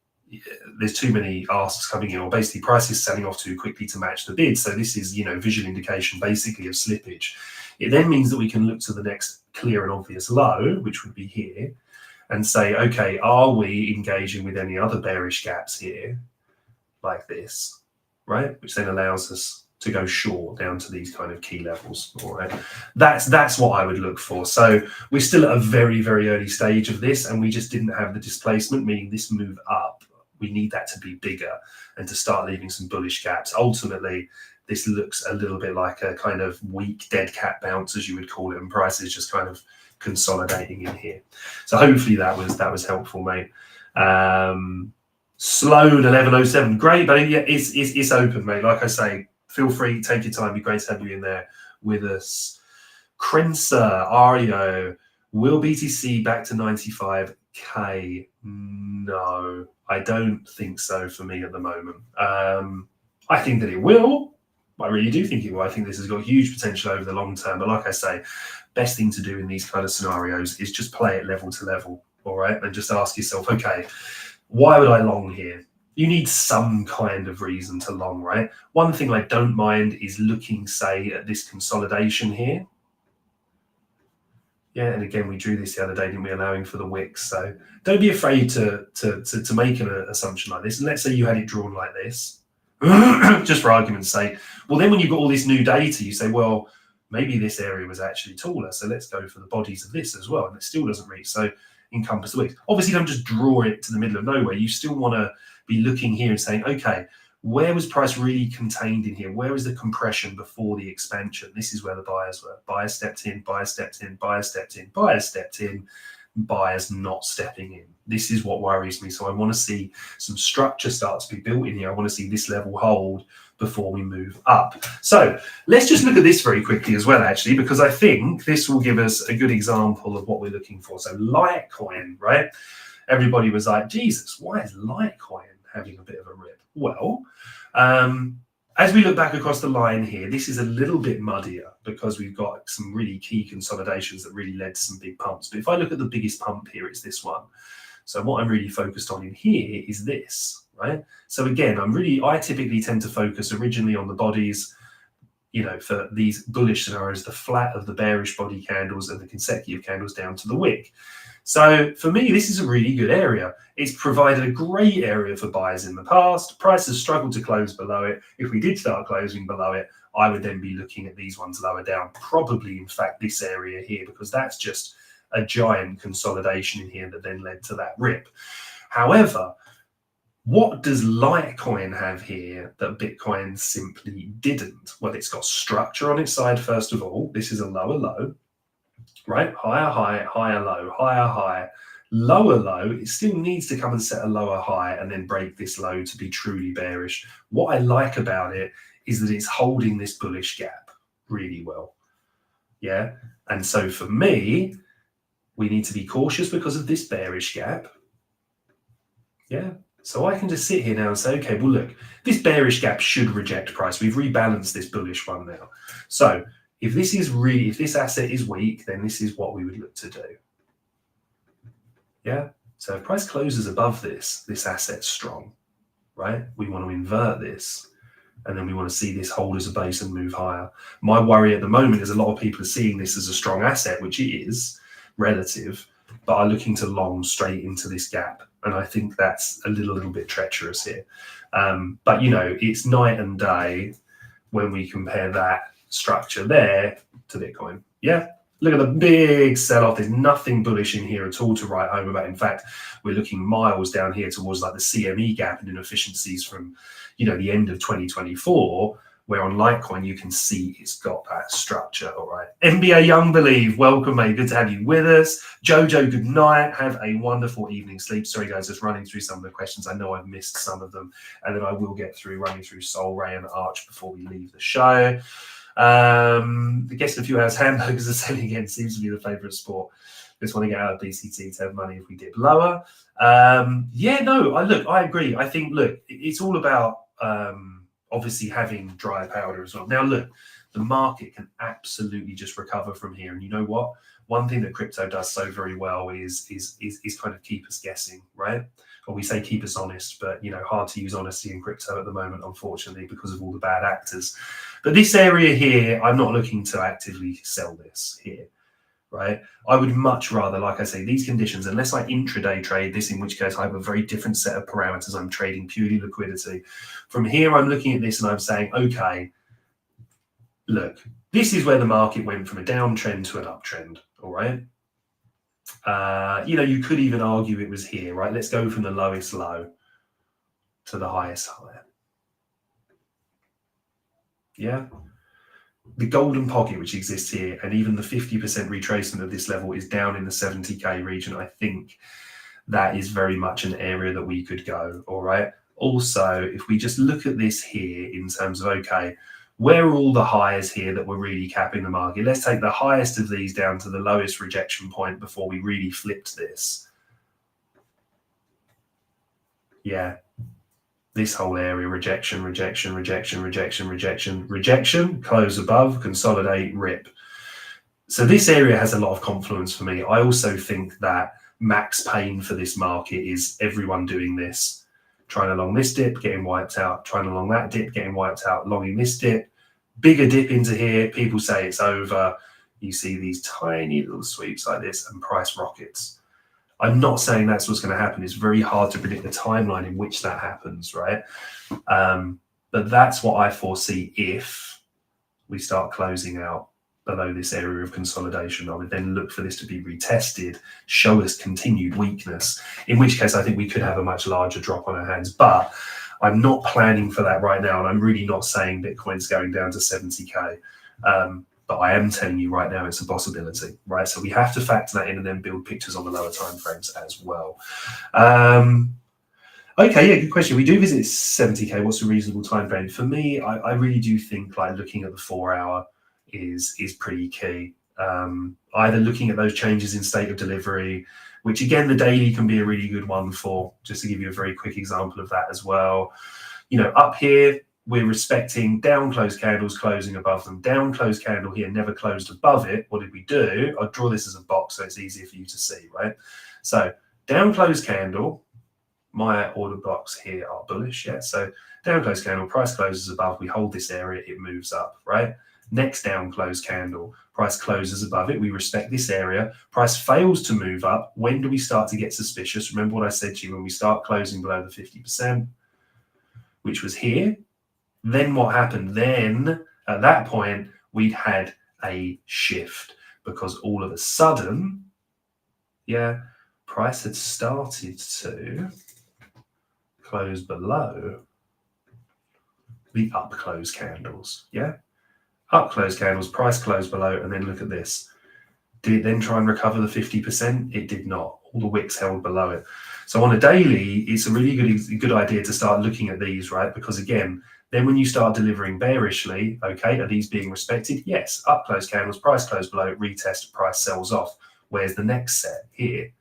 there's too many asks coming in, or basically price is selling off too quickly to match the bid. So this is, visual indication basically of slippage. It then means that we can look to the next clear and obvious low, which would be here, and say, okay, are we engaging with any other bearish gaps here like this, right? Which then allows us to go short down to these kind of key levels. All right, that's what I would look for. So we're still at a very, very early stage of this, and we just didn't have the displacement, meaning this move up, we need that to be bigger and to start leaving some bullish gaps. Ultimately, this looks a little bit like a kind of weak dead cat bounce, as you would call it, and price is just kind of consolidating in here. So hopefully that was helpful, mate. Slowed 1107, great, but yeah, it's open, mate. Like I say, feel free, take your time. It'd be great to have you in there with us. Crensa, Ario, will BTC back to 95K? No, I don't think so for me at the moment. I think that it will. I really do think it will. I think this has got huge potential over the long term. But like I say, best thing to do in these kind of scenarios is just play it level to level, all right? And just ask yourself, okay, why would I long here? You need some kind of reason to long, right? One thing I don't mind is looking, say, at this consolidation here. Yeah, and again, we drew this the other day, didn't we, allowing for the wicks. So don't be afraid to make an assumption like this. And let's say you had it drawn like this, just for argument's sake. Well, then when you've got all this new data, you say, well, maybe this area was actually taller. So let's go for the bodies of this as well. And it still doesn't reach. So encompass the wicks. Obviously, don't just draw it to the middle of nowhere. You still want to be looking here and saying, okay, where was price really contained in here? Where was the compression before the expansion? This is where the buyers were. Buyers stepped in, buyers stepped in, buyers stepped in, buyers stepped in, buyers not stepping in. This is what worries me. So I want to see some structure start to be built in here. I want to see this level hold before we move up. So let's just look at this very quickly as well, actually, because I think this will give us a good example of what we're looking for. So Litecoin, right? Everybody was like, Jesus, why is Litecoin having a bit of a rip? Well, as we look back across the line here, this is a little bit muddier because we've got some really key consolidations that really led to some big pumps. But if I look at the biggest pump here, it's this one. So what I'm really focused on in here is this, right? So again, I typically tend to focus originally on the bodies, for these bullish scenarios, the flat of the bearish body candles and the consecutive candles down to the wick. So for me, this is a really good area. It's provided a great area for buyers in the past. Prices struggled to close below it. If we did start closing below it, I would then be looking at these ones lower down, probably in fact this area here, because that's just a giant consolidation in here that then led to that rip. However, what does Litecoin have here that Bitcoin simply didn't? Well, it's got structure on its side, first of all. This is a lower low, right? Higher high, higher low, higher high, lower low. It still needs to come and set a lower high and then break this low to be truly bearish. What I like about it is that it's holding this bullish gap really well. Yeah. And so for me, we need to be cautious because of this bearish gap. Yeah. So I can just sit here now and say, okay, well, look, this bearish gap should reject price. We've rebalanced this bullish one now. So if this asset is weak, then this is what we would look to do. Yeah. So if price closes above this asset's strong, right? We want to invert this. And then we want to see this hold as a base and move higher. My worry at the moment is a lot of people are seeing this as a strong asset, which it is relative, but are looking to long straight into this gap. And I think that's a little bit treacherous here. But, it's night and day when we compare that structure there to Bitcoin. Yeah. Look at the big sell-off. There's nothing bullish in here at all to write home about. In fact, we're looking miles down here towards like the CME gap and inefficiencies from, the end of 2024, where on Litecoin, you can see it's got that structure. All right. NBA Young Believe, welcome, mate. Good to have you with us. Jojo, good night. Have a wonderful evening sleep. Sorry, guys, just running through some of the questions. I know I've missed some of them, and then I will get through running through Sol, Ray, and Arch before we leave the show. The guest in a few hours, hamburgers are selling again. Seems to be the favorite sport. Just want to get out of BCT to have money if we dip lower. I agree. I think, look, it's all about obviously having dry powder as well. Now, look, the market can absolutely just recover from here. And you know what? One thing that crypto does so very well is kind of keep us guessing, right? Or we say keep us honest, but hard to use honesty in crypto at the moment, unfortunately, because of all the bad actors. But this area here, I'm not looking to actively sell this here, right? I would much rather, like I say, these conditions, unless I intraday trade this, in which case I have a very different set of parameters. I'm trading purely liquidity. From here, I'm looking at this and I'm saying, okay, look, this is where the market went from a downtrend to an uptrend, all right? You could even argue it was here, right? Let's go from the lowest low to the highest high. Yeah. The golden pocket which exists here, and even the 50% retracement of this level is down in the 70K region. I think that is very much an area that we could go, all right? Also, if we just look at this here in terms of, okay, where are all the highs here that were really capping the market? Let's take the highest of these down to the lowest rejection point before we really flipped this. Yeah. This whole area, rejection, close above, consolidate, rip. So this area has a lot of confluence for me. I also think that max pain for this market is everyone doing this, trying to long this dip, getting wiped out, trying to long that dip, getting wiped out, longing this dip, bigger dip into here, people say it's over. You see these tiny little sweeps like this and price rockets. I'm not saying that's what's going to happen. It's very hard to predict the timeline in which that happens, right? But that's what I foresee if we start closing out below this area of consolidation. I would then look for this to be retested, show us continued weakness, in which case I think we could have a much larger drop on our hands. But I'm not planning for that right now, and I'm really not saying Bitcoin's going down to 70K. But I am telling you right now, it's a possibility, right? So we have to factor that in and then build pictures on the lower time frames as well. Okay, yeah, good question. We do visit 70K. What's a reasonable time frame? For me, I really do think like looking at the 4 hour is pretty key. Either looking at those changes in state of delivery, which again, the daily can be a really good one for, just to give you a very quick example of that as well. Up here, we're respecting down closed candles closing above them. Down closed candle here never closed above it. What did we do? I'll draw this as a box so it's easier for you to see, right? So down closed candle, my order blocks here are bullish, yeah? So down close candle, price closes above, we hold this area, it moves up, right? Next down close candle, price closes above it, we respect this area, price fails to move up. When do we start to get suspicious? Remember what I said to you, when we start closing below the 50%, which was here, then what happened? Then at that point, we'd had a shift because all of a sudden, yeah, price had started to close below the up close candles, yeah? Up close candles, price closed below, and then look at this. Did it then try and recover the 50%? It did not. All the wicks held below it. So on a daily, it's a really good idea to start looking at these, right? Because again, then when you start delivering bearishly, okay, are these being respected? Yes. Up close candles, price closed below, retest, price sells off. Where's the next set? Here.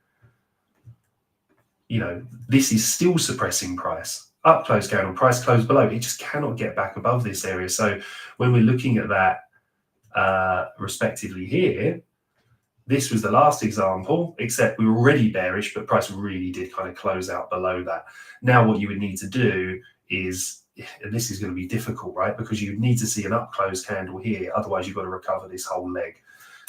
You know, this is still suppressing price. Up close candle, price closed below. It just cannot get back above this area. So when we're looking at that respectively here, this was the last example, except we were already bearish, but price really did kind of close out below that. Now what you would need to do is, and this is going to be difficult, right? Because you need to see an up close candle here. Otherwise, you've got to recover this whole leg.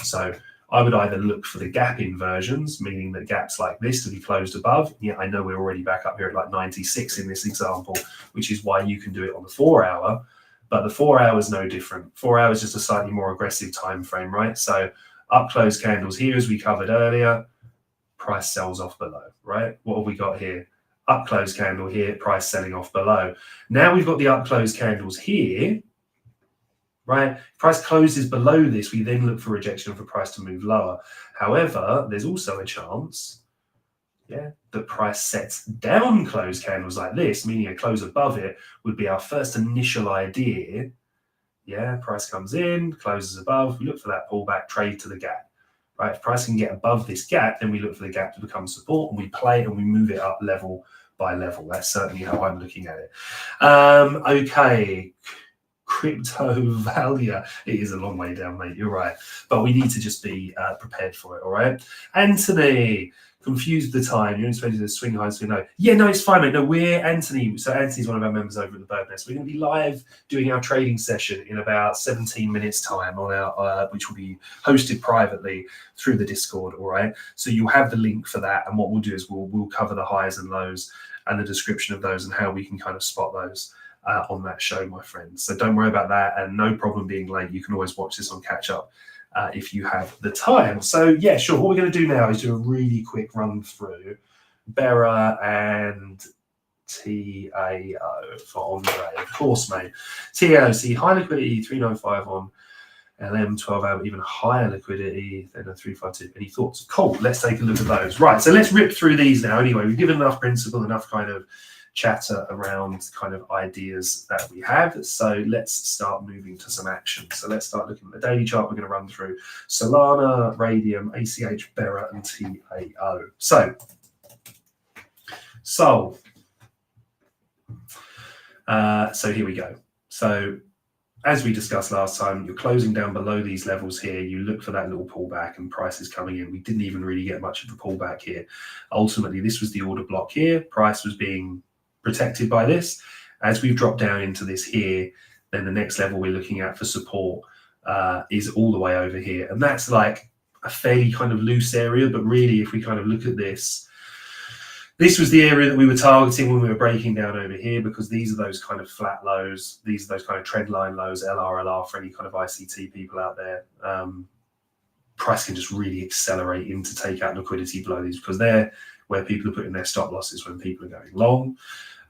So I would either look for the gap inversions, meaning that gaps like this to be closed above. Yeah, I know we're already back up here at like 96 in this example, which is why you can do it on the 4 hour. But the 4 hour is no different. 4 hours is just a slightly more aggressive time frame, right? So up close candles here, as we covered earlier, price sells off below, right? What have we got here? Up close candle here, price selling off below. Now we've got the up close candles here, right? Price closes below this, we then look for rejection for price to move lower. However, there's also a chance, yeah, that price sets down close candles like this, meaning a close above it would be our first initial idea. Yeah, price comes in, closes above, we look for that pullback, trade to the gap, right? If price can get above this gap, then we look for the gap to become support and we play it and we move it up level by level. That's certainly how I'm looking at it. Okay, crypto value. It is a long way down, mate, you're right. But we need to just be prepared for it, all right? Anthony, confused the time. You're expecting to swing high, swing low. Yeah, no, it's fine, mate. No, we're Anthony. So Anthony's one of our members over at the Bird Nest. We're going to be live doing our trading session in about 17 minutes time on our, which will be hosted privately through the Discord. All right. So you'll have the link for that. And what we'll do is we'll cover the highs and lows and the description of those and how we can kind of spot those on that show, my friends. So don't worry about that. And no problem being late. You can always watch this on catch up. If you have the time. So yeah, sure. What we're going to do now is do a really quick run through Bera and TAO for Andre. Of course, mate. TAO, see high liquidity 395 on LM 12 hour, even higher liquidity than a 352. Any thoughts? Cool. Let's take a look at those. Right. So let's rip through these now. Anyway, we've given enough principle, enough kind of chatter around kind of ideas that we have. So let's start moving to some action. So let's start looking at the daily chart. We're going to run through Solana, Radium, ACH, Bera, and TAO. So here we go. So as we discussed last time, you're closing down below these levels here. You look for that little pullback and price is coming in. We didn't even really get much of a pullback here. Ultimately, this was the order block here. Price was being protected by this. As we've dropped down into this here, then the next level we're looking at for support is all the way over here. And that's like a fairly kind of loose area, but really if we kind of look at this, this was the area that we were targeting when we were breaking down over here, because these are those kind of flat lows. These are those kind of trend line lows, LR for any kind of ICT people out there. Price can just really accelerate in to take out liquidity below these, because they're where people are putting their stop losses when people are going long.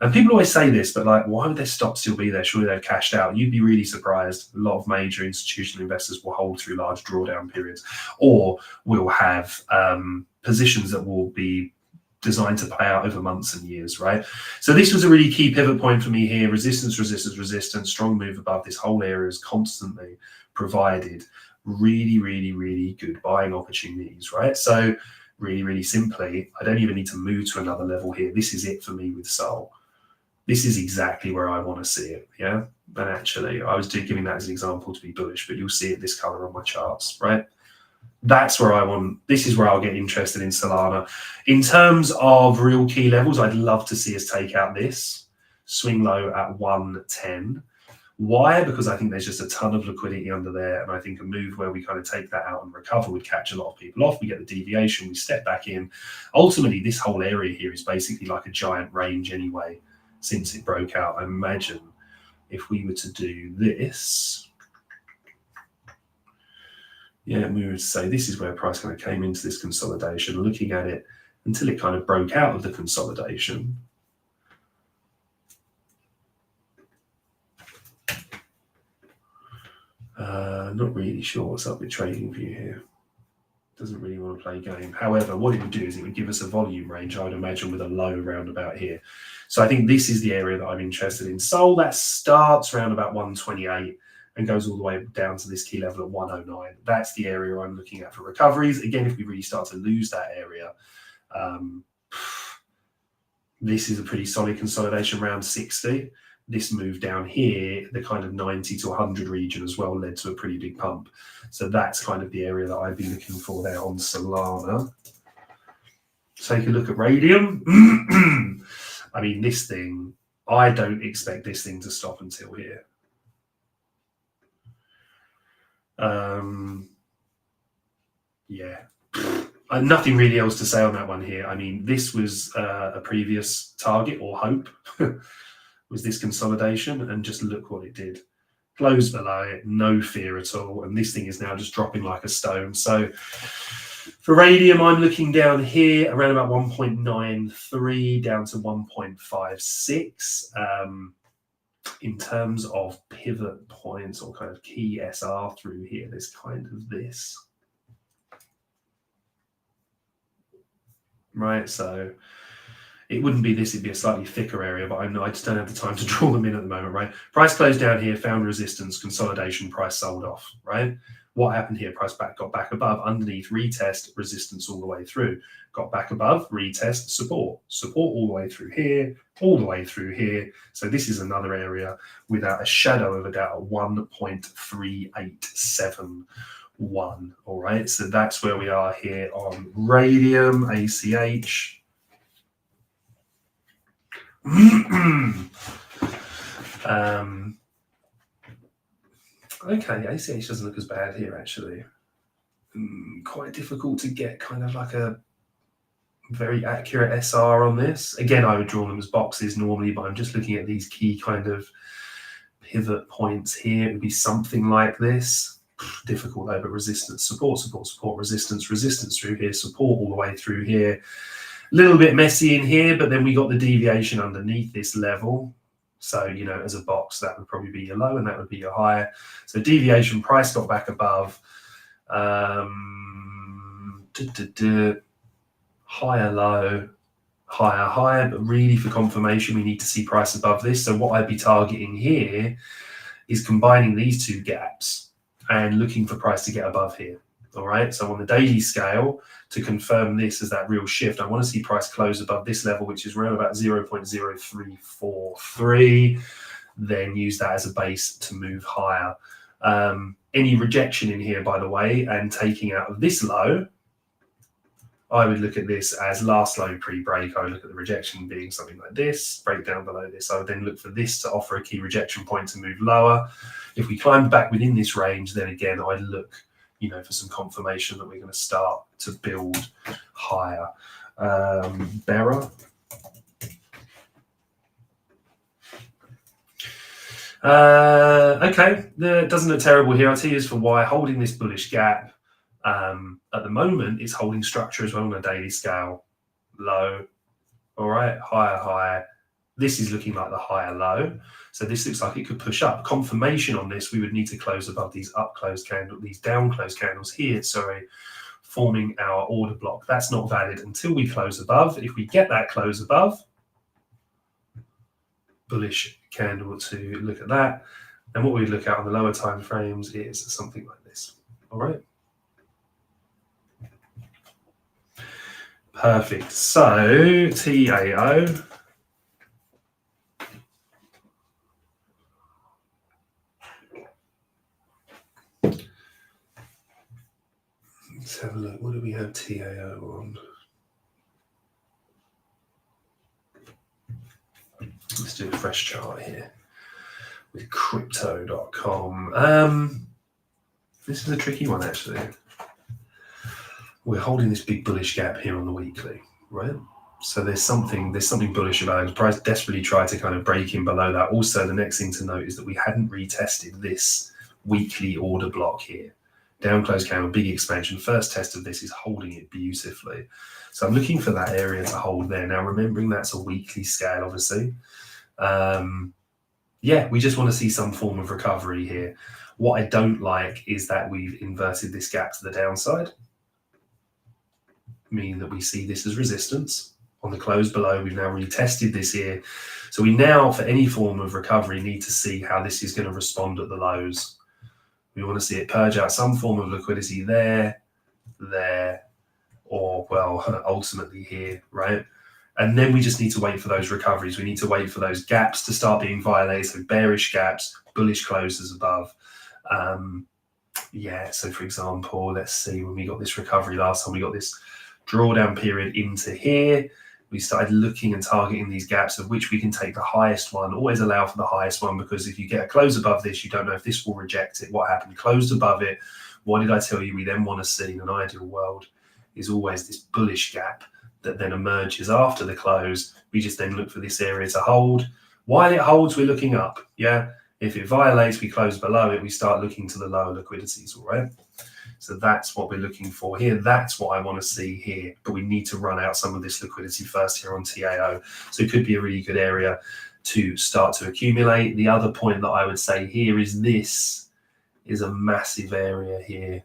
And people always say this, but like, why would their stop still be there? Surely they're cashed out. You'd be really surprised. A lot of major institutional investors will hold through large drawdown periods, or will have positions that will be designed to pay out over months and years, right? So this was a really key pivot point for me here. Resistance, resistance, resistance, strong move above this whole area is constantly provided really, really, really good buying opportunities, right? So really, really simply, I don't even need to move to another level here. This is it for me with Sol. This is exactly where I want to see it, yeah? And actually, I was giving that as an example to be bullish, but you'll see it this color on my charts, right? That's where I want. This is where I'll get interested in Solana. In terms of real key levels, I'd love to see us take out this swing low at 110. Why? Because I think there's just a ton of liquidity under there, and I think a move where we kind of take that out and recover would catch a lot of people off. We get the deviation, we step back in. Ultimately, this whole area here is basically like a giant range anyway, since it broke out. I imagine if we were to do this, yeah, we would say this is where price kind of came into this consolidation, looking at it until it kind of broke out of the consolidation. Not really sure what's up with trading view here. Doesn't really want to play game. However, what it would do is it would give us a volume range, I would imagine, with a low around about here. So I think this is the area that I'm interested in. Sol, that starts around about 128 and goes all the way down to this key level at 109. That's the area I'm looking at for recoveries. Again, if we really start to lose that area, this is a pretty solid consolidation around 60. This move down here, the kind of 90 to 100 region as well, led to a pretty big pump. So that's kind of the area that I'd be looking for there on Solana. Take a look at Radium. I mean, this thing, I don't expect this thing to stop until here. Yeah. Nothing really else to say on that one here. I mean, this was a previous target or hope. Was this consolidation, and just look what it did. Close below it, no fear at all, and this thing is now just dropping like a stone. So for Radium, I'm looking down here around about 1.93 down to 1.56. In terms of pivot points or kind of key SR through here, there's kind of this. Right, so it wouldn't be this, it'd be a slightly thicker area, but I just don't have the time to draw them in at the moment, right? Price closed down here, found resistance, consolidation, price sold off, right? What happened here? Price got back above, underneath, retest, resistance all the way through. Got back above, retest, support all the way through here, all the way through here. So this is another area without a shadow of a doubt, 1.3871. All right, so that's where we are here on Radium, ACH. Okay, ACH doesn't look as bad here, actually. Quite difficult to get kind of like a very accurate SR on this. Again, I would draw them as boxes normally, but I'm just looking at these key kind of pivot points here. It would be something like this. Difficult though, but resistance, support, resistance through here, support all the way through here. A little bit messy in here, but then we got the deviation underneath this level. So, you know, as a box, that would probably be your low and that would be your high. So deviation, price got back above. Higher low, higher high, but really for confirmation, we need to see price above this. So what I'd be targeting here is combining these two gaps and looking for price to get above here. All right, so on the daily scale, to confirm this as that real shift, I want to see price close above this level, which is around about 0.0343, then use that as a base to move higher. Any rejection in here, by the way, and taking out of this low, I would look at this as last low pre-break. I would look at the rejection being something like this, break down below this. I would then look for this to offer a key rejection point to move lower. If we climb back within this range, then again, I'd look, you know, for some confirmation that we're going to start to build higher. Bearer. Okay, it doesn't look terrible here. I'll tell you as for why. Holding this bullish gap. At the moment, it's holding structure as well on a daily scale. Low, all right, higher, higher. This is looking like the higher low. So this looks like it could push up. Confirmation on this, we would need to close above these up close candles, these down close candles here, sorry, forming our order block. That's not valid until we close above. If we get that close above, bullish candle to look at that. And what we look at on the lower time frames is something like this. All right. Perfect. So TAO. Let's have a look. What do we have TAO on? Let's do a fresh chart here with crypto.com. This is a tricky one, actually. We're holding this big bullish gap here on the weekly, right? So there's something bullish about it. The price desperately tried to kind of break in below that. Also, the next thing to note is that we hadn't retested this weekly order block here. Down close candle, big expansion. First test of this is holding it beautifully. So I'm looking for that area to hold there. Now, remembering that's a weekly scale, obviously. Yeah, we just want to see some form of recovery here. What I don't like is that we've inverted this gap to the downside, meaning that we see this as resistance. On the close below, we've now retested this here. So we now, for any form of recovery, need to see how this is going to respond at the lows. We want to see it purge out some form of liquidity there, or, well, ultimately here, right? And then we just need to wait for those recoveries. We need to wait for those gaps to start being violated. So bearish gaps, bullish closes above. Yeah, so for example, let's see, when we got this recovery last time, we got this drawdown period into here. We started looking and targeting these gaps of which we can take the highest one. Always allow for the highest one, because if you get a close above this, you don't know if this will reject it. What happened? Closed above it. What did I tell you we then want to see in an ideal world is always this bullish gap that then emerges after the close. We just then look for this area to hold. While it holds, we're looking up. Yeah. If it violates, we close below it. We start looking to the lower liquidities. All right. So that's what we're looking for here. That's what I want to see here. But we need to run out some of this liquidity first here on TAO. So it could be a really good area to start to accumulate. The other point that I would say here is this is a massive area here,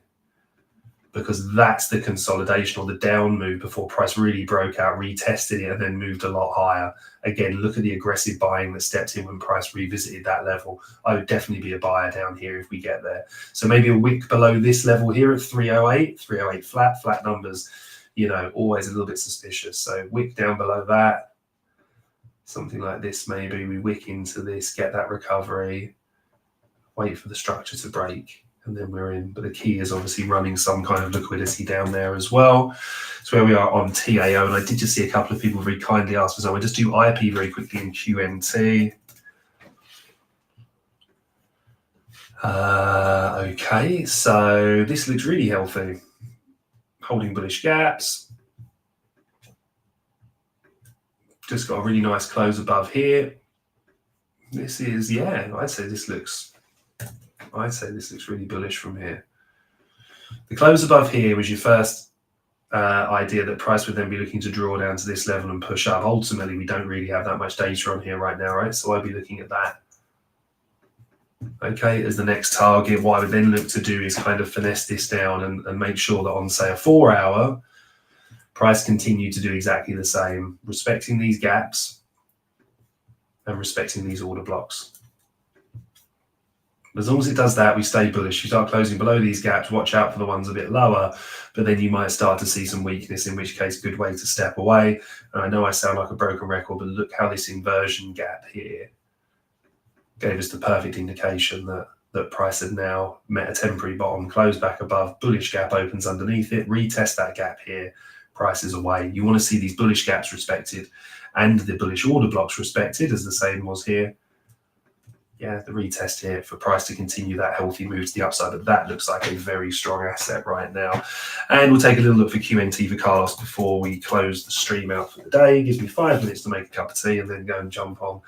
because that's the consolidation or the down move before price really broke out, retested it, and then moved a lot higher. Again, look at the aggressive buying that stepped in when price revisited that level. I would definitely be a buyer down here if we get there. So maybe a wick below this level here at 308 flat numbers, you know, always a little bit suspicious. So wick down below that, something like this maybe. We wick into this, get that recovery, wait for the structure to break, and then we're in. But the key is obviously running some kind of liquidity down there as well. It's where we are on TAO, and I did just see a couple of people very kindly ask for some. I'll just do IP very quickly in QNT. Okay, so this looks really healthy. Holding bullish gaps. Just got a really nice close above here. This is, yeah, I'd say this looks really bullish from here. The close above here was your first idea that price would then be looking to draw down to this level and push up. Ultimately, we don't really have that much data on here right now, right? So I'd be looking at that, okay, as the next target. What I would then look to do is kind of finesse this down and make sure that on, say, a 4 hour, price continue to do exactly the same, respecting these gaps and respecting these order blocks. As long as it does that, we stay bullish. You start closing below these gaps, watch out for the ones a bit lower, but then you might start to see some weakness, in which case, good way to step away. And I know I sound like a broken record, but look how this inversion gap here gave us the perfect indication that price had now met a temporary bottom, closed back above, bullish gap opens underneath it, retest that gap here, price is away. You want to see these bullish gaps respected and the bullish order blocks respected, as the same was here. Yeah, the retest here for price to continue that healthy move to the upside, but that looks like a very strong asset right now. And we'll take a little look for QNT for Carlos before we close the stream out for the day. It gives me 5 minutes to make a cup of tea and then go and jump on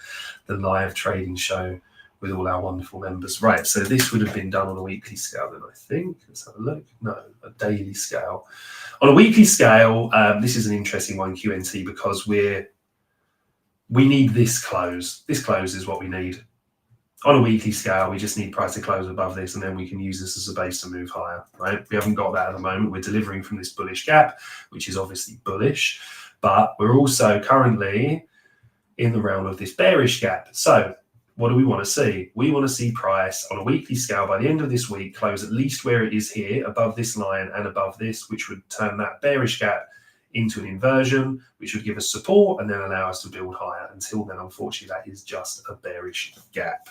the live trading show with all our wonderful members. Right, so this would have been done on a weekly scale then, I think. Let's have a look. No, a daily scale. On a weekly scale, this is an interesting one, QNT, because we need this close. This close is what we need. On a weekly scale, we just need price to close above this, and then we can use this as a base to move higher, right? We haven't got that at the moment. We're delivering from this bullish gap, which is obviously bullish, but we're also currently in the realm of this bearish gap. So what do we want to see? We want to see price on a weekly scale by the end of this week close at least where it is here, above this line and above this, which would turn that bearish gap into an inversion, which would give us support and then allow us to build higher. Until then, unfortunately, that is just a bearish gap.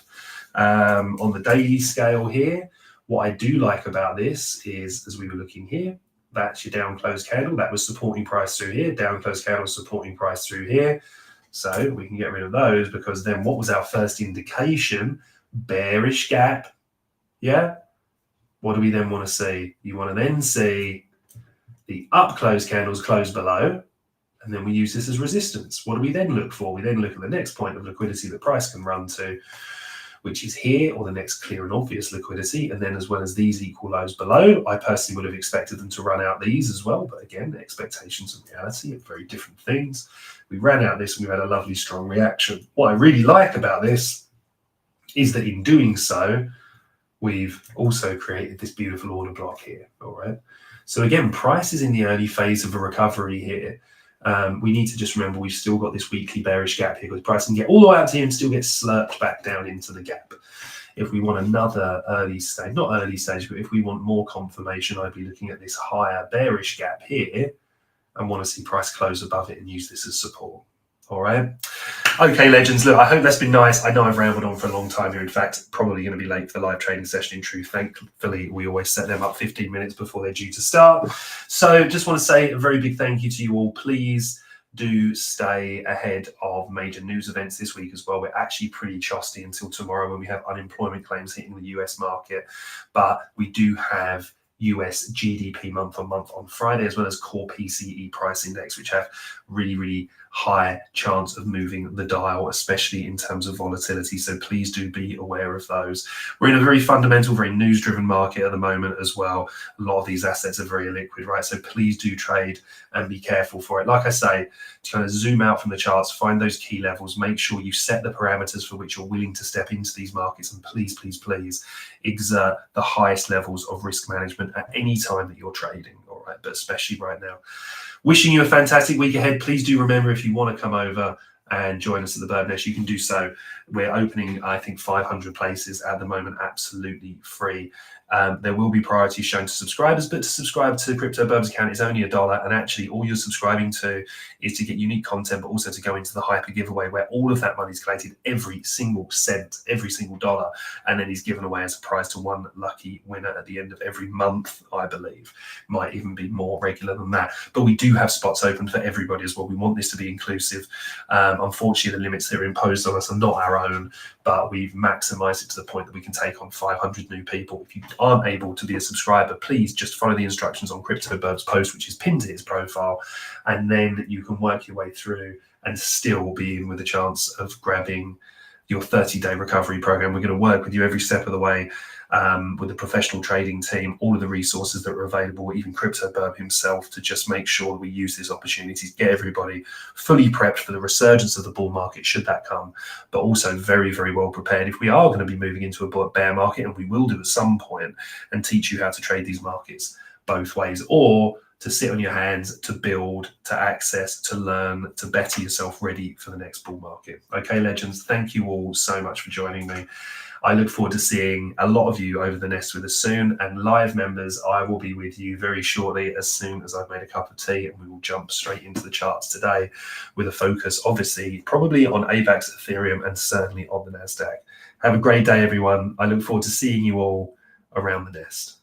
On the daily scale here, what I do like about this is, as we were looking here, That's your down close candle. That was supporting price through here. Down close candle supporting price through here. So we can get rid of those, because then what was our first indication? Bearish gap. Yeah. What do we then want to see? You want to then see the up close candles close below, and then we use this as resistance. What do we then look for? We then look at the next point of liquidity that price can run to, which is here, or the next clear and obvious liquidity. And then as well as these equal lows below, I personally would have expected them to run out these as well. But again, expectations and reality are very different things. We ran out this and we had a lovely strong reaction. What I really like about this is that in doing so, we've also created this beautiful order block here. All right. So again, price is in the early phase of a recovery here. We need to just remember we've still got this weekly bearish gap here, because price can get all the way out here and still get slurped back down into the gap. If we want another early stage, not early stage, but if we want more confirmation, I'd be looking at this higher bearish gap here and want to see price close above it and use this as support. All right. Okay, legends. Look, I hope that's been nice. I know I've rambled on for a long time here. In fact, probably going to be late for the live trading session in truth. Thankfully, we always set them up 15 minutes before they're due to start. So just want to say a very big thank you to you all. Please do stay ahead of major news events this week as well. We're actually pretty chosty until tomorrow when we have unemployment claims hitting the US market. But we do have US GDP month on Friday, as well as core PCE price index, which have really, really high chance of moving the dial, especially in terms of volatility. So please do be aware of those. We're in a very fundamental, very news-driven market at the moment as well. A lot of these assets are very illiquid, right? So please do trade and be careful for it. Like I say, to kind of zoom out from the charts, find those key levels, make sure you set the parameters for which you're willing to step into these markets, and please, please, please exert the highest levels of risk management at any time that you're trading, all right? But especially right now. Wishing you a fantastic week ahead. Please do remember, if you want to come over and join us at the Bird Nest, you can do so. We're opening, I think, 500 places at the moment, absolutely free. There will be priority shown to subscribers, but to subscribe to Crypto Burbs account is only $1. And actually, all you're subscribing to is to get unique content, but also to go into the hyper giveaway, where all of that money is collated, every single cent, every single dollar, and then is given away as a prize to one lucky winner at the end of every month, I believe. Might even be more regular than that. But we do have spots open for everybody as well. We want this to be inclusive. Unfortunately, the limits that are imposed on us are not our own, but we've maximized it to the point that we can take on 500 new people. If you aren't able to be a subscriber, please just follow the instructions on Crypto Burb's post, which is pinned to his profile, and then you can work your way through and still be in with a chance of grabbing your 30-day recovery program. We're going to work with you every step of the way, with the professional trading team, all of the resources that are available, even Crypto Burb himself, to just make sure that we use this opportunity to get everybody fully prepped for the resurgence of the bull market, should that come, but also very, very well prepared if we are going to be moving into a bear market, and we will do at some point, and teach you how to trade these markets both ways, or to sit on your hands, to build, to access, to learn, to better yourself ready for the next bull market. Okay, legends, thank you all so much for joining me. I look forward to seeing a lot of you over the nest with us soon, and live members, I will be with you very shortly, as soon as I've made a cup of tea, and we will jump straight into the charts today with a focus, obviously, probably on AVAX, Ethereum, and certainly on the NASDAQ. Have a great day, everyone. I look forward to seeing you all around the nest.